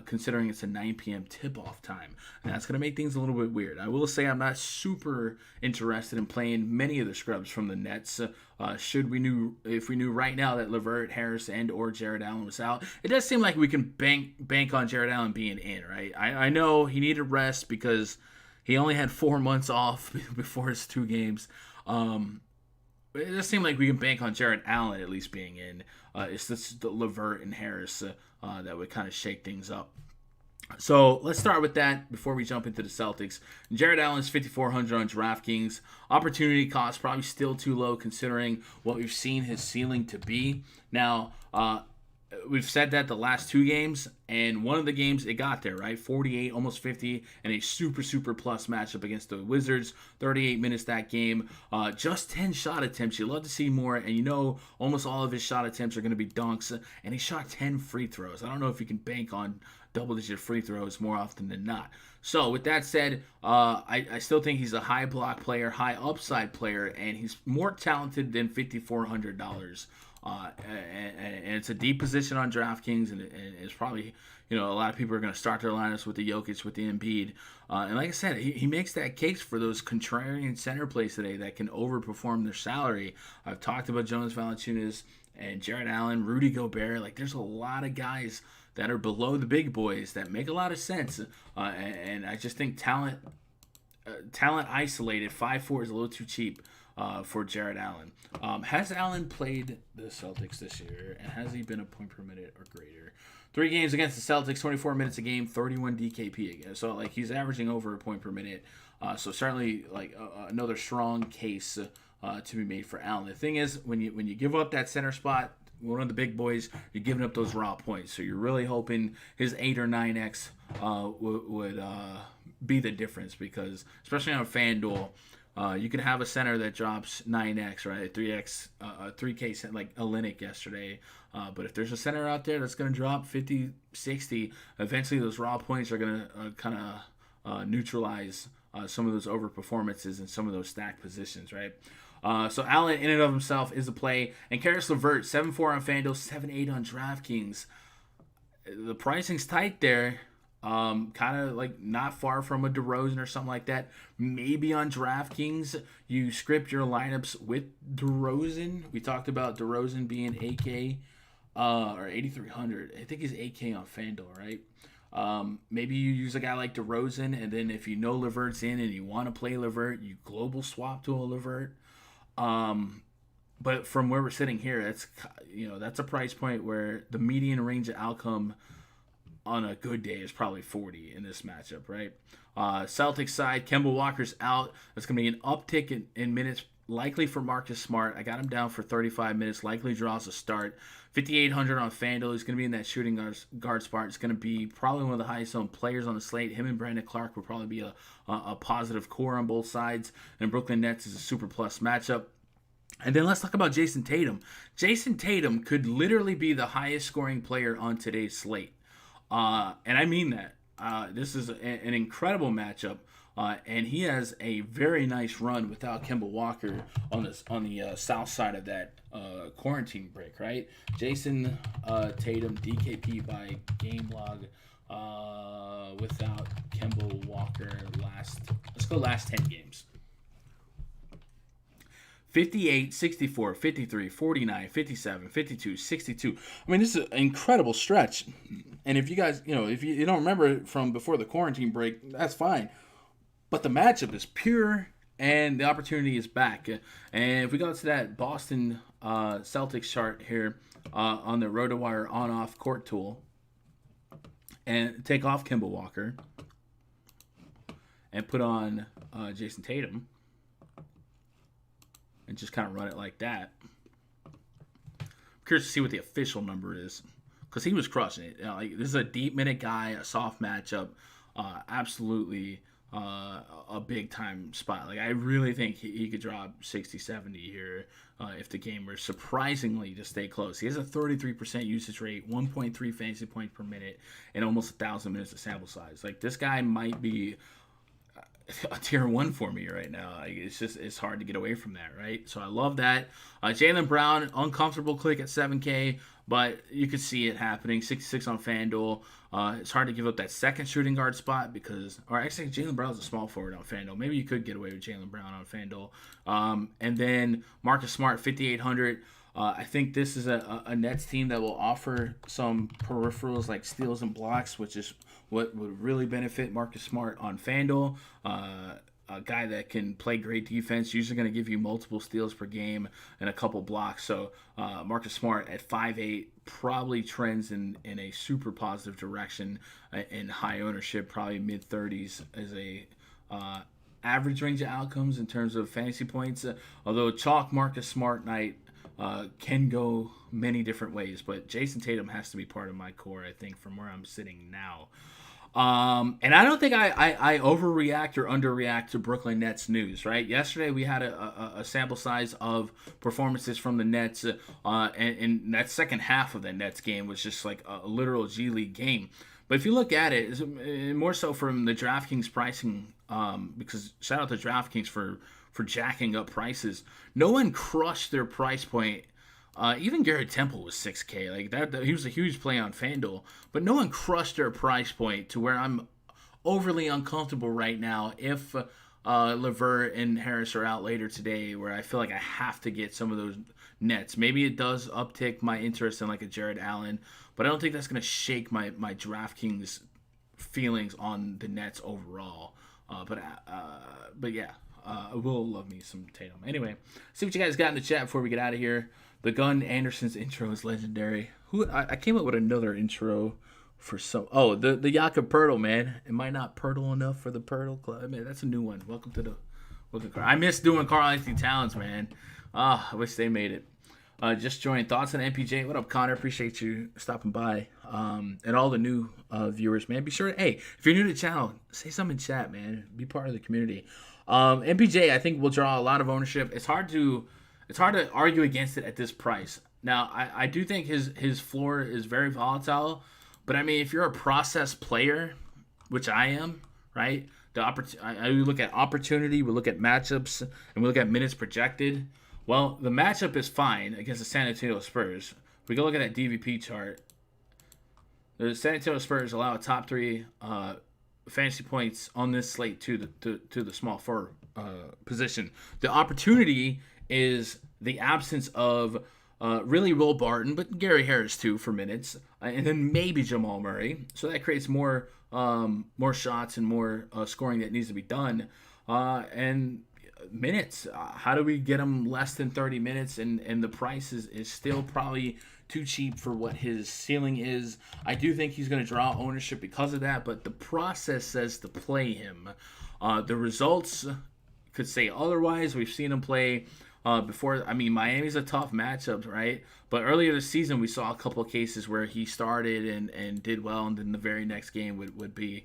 considering it's a 9 p.m. tip-off time. And that's going to make things a little bit weird. I will say I'm not super interested in playing many of the scrubs from the Nets. If we knew right now that LeVert, Harris, and or Jared Allen was out, it does seem like we can bank on Jared Allen being in, right? I know he needed rest because he only had 4 months off before his 2 games. It does seem like we can bank on Jared Allen at least being in. It's just the LeVert and Harris that would kind of shake things up. So let's start with that before we jump into the Celtics. Jared Allen's 5,400 on DraftKings. Opportunity cost probably still too low considering what we've seen his ceiling to be. Now, we've said that the last 2 games, and one of the games it got there, right? 48, almost 50, and a super plus matchup against the Wizards. 38 minutes that game. Just 10 shot attempts. You'd love to see more, and you know almost all of his shot attempts are going to be dunks, and he shot 10 free throws. I don't know if you can bank on double-digit free throws more often than not. So with that said, I still think he's a high block player, high upside player, and he's more talented than $5,400. And it's a deep position on DraftKings, and it's probably, a lot of people are going to start their lineups with the Jokic, with the Embiid. And like I said, he makes that case for those contrarian center plays today that can overperform their salary. I've talked about Jonas Valanciunas and Jared Allen, Rudy Gobert. Like, there's a lot of guys that are below the big boys that make a lot of sense. And I just think talent isolated, 5'4" is a little too cheap for Jared Allen. Has Allen played the Celtics this year, and has he been a point per minute or greater? 3 games against the Celtics, 24 minutes a game, 31 DKP again. So, he's averaging over a point per minute. So certainly, another strong case to be made for Allen. The thing is, when you give up that center spot, one of the big boys, you're giving up those raw points. So you're really hoping his 8 or 9x would be the difference, because especially on FanDuel, you can have a center that drops 9x, right? 3x, 3K like Olynyk yesterday. But if there's a center out there that's going to drop 50, 60, eventually those raw points are going to kind of neutralize some of those over performances and some of those stacked positions, right? So Allen in and of himself is a play. And Karis LeVert, 7-4 on FanDuel, 7-8 on DraftKings. The pricing's tight there. Kind of not far from a DeRozan or something like that. Maybe on DraftKings, you script your lineups with DeRozan. We talked about DeRozan being 8K or 8,300. I think he's 8K on FanDuel, right? Maybe you use a guy like DeRozan, and then if you know LeVert's in and you want to play LeVert, you global swap to a LeVert. But from where we're sitting here, that's a price point where the median range of outcome on a good day is probably 40 in this matchup, right? Celtics side, Kemba Walker's out. That's going to be an uptick in minutes, likely for Marcus Smart. I got him down for 35 minutes, likely draws a start. 5,800 on FanDuel. He's going to be in that shooting guard spot. It's going to be probably one of the highest owned players on the slate. Him and Brandon Clark will probably be a positive core on both sides. And Brooklyn Nets is a super plus matchup. And then let's talk about Jason Tatum. Jason Tatum could literally be the highest scoring player on today's slate. And I mean that. This is an incredible matchup. And he has a very nice run without Kemba Walker on the south side of that quarantine break, right? Jason Tatum, DKP by game log without Kemba Walker last 10 games. 58, 64, 53, 49, 57, 52, 62. I mean, this is an incredible stretch. And if you guys, if you don't remember from before the quarantine break, that's fine. But the matchup is pure, and the opportunity is back. And if we go to that Boston Celtics chart here on the RotoWire on-off court tool, and take off Kemba Walker, and put on Jason Tatum and just kind of run it like that. I'm curious to see what the official number is because he was crushing it. This is a deep minute guy, a soft matchup, absolutely a big time spot. I really think he could drop 60, 70 here if the game were surprisingly to stay close. He has a 33% usage rate, 1.3 fantasy points per minute, and almost 1,000 minutes of sample size. This guy might be a tier 1 for me right now. It's hard to get away from that, right? So I love that. Jaylen Brown, uncomfortable click at 7K, but you could see it happening. 66 on FanDuel. It's hard to give up that second shooting guard spot or actually Jaylen Brown's a small forward on FanDuel. Maybe you could get away with Jaylen Brown on FanDuel. And then Marcus Smart, 5,800. I think this is a Nets team that will offer some peripherals like steals and blocks, which is what would really benefit Marcus Smart on FanDuel. A guy that can play great defense, usually going to give you multiple steals per game and a couple blocks. So Marcus Smart at 5'8", probably trends in a super positive direction in high ownership, probably mid-30s as a average range of outcomes in terms of fantasy points. Although chalk Marcus Smart night can go many different ways, but Jason Tatum has to be part of my core, I think, from where I'm sitting now. And I don't think I overreact or underreact to Brooklyn Nets news, right? Yesterday we had a sample size of performances from the Nets, and that second half of the Nets game was just like a literal G League game. But if you look at it, more so from the DraftKings pricing, because shout out to DraftKings for jacking up prices. No one crushed their price point. Even Garrett Temple was 6K. That he was a huge play on FanDuel, but no one crushed their price point to where I'm overly uncomfortable right now if LeVert and Harris are out later today, where I feel like I have to get some of those Nets. Maybe it does uptick my interest in a Jared Allen, but I don't think that's going to shake my DraftKings feelings on the Nets overall. But yeah. I will love me some Tatum. Anyway, see what you guys got in the chat before we get out of here. The Gun Anderson's intro is legendary. I came up with another intro for the Jakob Poeltl, man. Am I not Poeltl enough for the Poeltl Club? Man, that's a new one. Welcome to I miss doing Karl-Anthony Towns, man. I wish they made it. Just joined. Thoughts on MPJ? What up, Connor? Appreciate you stopping by. And all the new viewers, man. Be sure if you're new to the channel, say something in chat, man. Be part of the community. MPJ, I think, will draw a lot of ownership. It's hard to argue against it at this price. Now, I do think his floor is very volatile, but I mean, if you're a process player, which I am, right? We look at opportunity, we look at matchups, and we look at minutes projected. Well, the matchup is fine against the San Antonio Spurs. We can look at that DVP chart. The San Antonio Spurs allow a top 3 fantasy points on this slate to the small forward position. The opportunity is the absence of really Will Barton, but Gary Harris too for minutes, and then maybe Jamal Murray. So that creates more shots and more scoring that needs to be done. And minutes, how do we get them less than 30 minutes? And the price is still probably too cheap for what his ceiling is. I do think he's going to draw ownership because of that, but the process says to play him. The results could say otherwise. We've seen him play before. I mean, Miami's a tough matchup, right? But earlier this season, we saw a couple of cases where he started and did well, and then the very next game would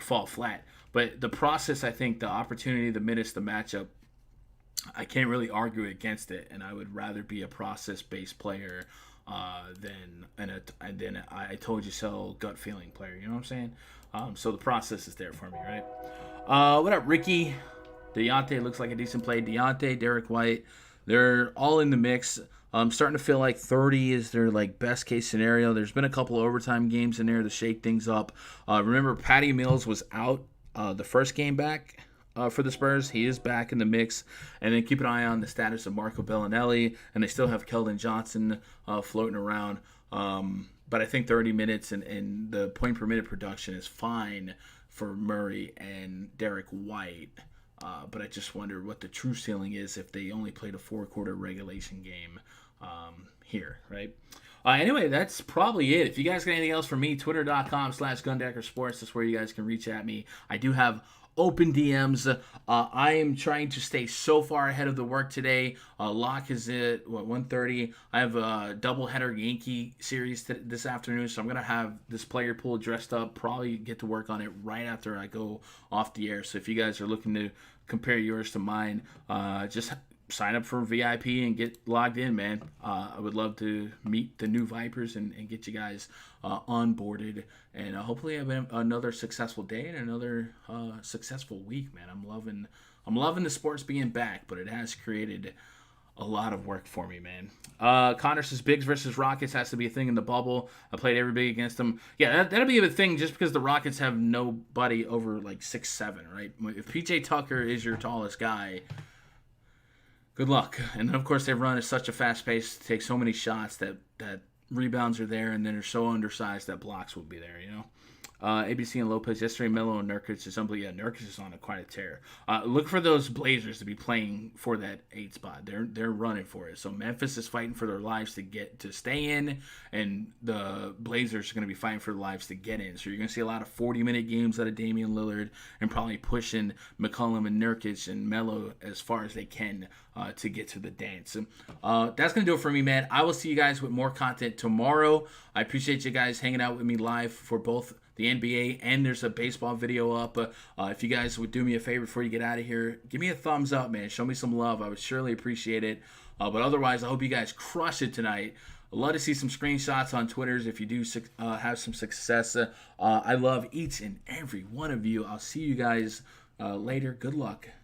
fall flat. But the process, I think, the opportunity, the minutes, the matchup, I can't really argue against it, and I would rather be a process-based player than I told you so gut feeling player. You know what I'm saying? So the process is there for me, right? What up, Ricky? Deontay looks like a decent play. Deontay, Derek White, they're all in the mix. I'm starting to feel like 30 is their best case scenario. There's been a couple of overtime games in there to shake things up. Remember, Patty Mills was out the first game back for the Spurs. He is back in the mix. And then keep an eye on the status of Marco Bellinelli. And they still have Keldon Johnson floating around. But I think 30 minutes and the point per minute production is fine for Murray and Derek White. But I just wonder what the true ceiling is if they only played a 4-quarter regulation game here, right? Anyway, that's probably it. If you guys got anything else for me, twitter.com/Gundecker Sports. That's where you guys can reach at me. I do have open DMs. I am trying to stay so far ahead of the work today. Lock is at 1:30. I have a doubleheader Yankee series this afternoon, so I'm gonna have this player pool dressed up. Probably get to work on it right after I go off the air. So if you guys are looking to compare yours to mine, just sign up for VIP and get logged in, man. I would love to meet the new Vipers and get you guys onboarded, and hopefully have another successful day and another successful week, man. I'm loving the sports being back, but it has created a lot of work for me, man. Connor says Bigs versus Rockets has to be a thing in the bubble. I played every big against them. Yeah, that'll be a thing just because the Rockets have nobody over like 6'7", right? If PJ Tucker is your tallest guy, good luck. And then, of course, they run at such a fast pace, take so many shots that rebounds are there, and then they're so undersized that blocks will be there, you know? ABC and Lopez yesterday, Melo and Nurkic is unbelievable. Yeah, Nurkic is on quite a tear. Look for those Blazers to be playing for that 8 spot. They're running for it. So Memphis is fighting for their lives to stay in, and the Blazers are going to be fighting for their lives to get in. So you're going to see a lot of 40-minute games out of Damian Lillard and probably pushing McCollum and Nurkic and Melo as far as they can to get to the dance. That's going to do it for me, man. I will see you guys with more content tomorrow. I appreciate you guys hanging out with me live for both the NBA, and there's a baseball video up. If you guys would do me a favor before you get out of here, give me a thumbs up, man. Show me some love. I would surely appreciate it. But otherwise, I hope you guys crush it tonight. I'd love to see some screenshots on Twitters if you do have some success. I love each and every one of you. I'll see you guys later. Good luck.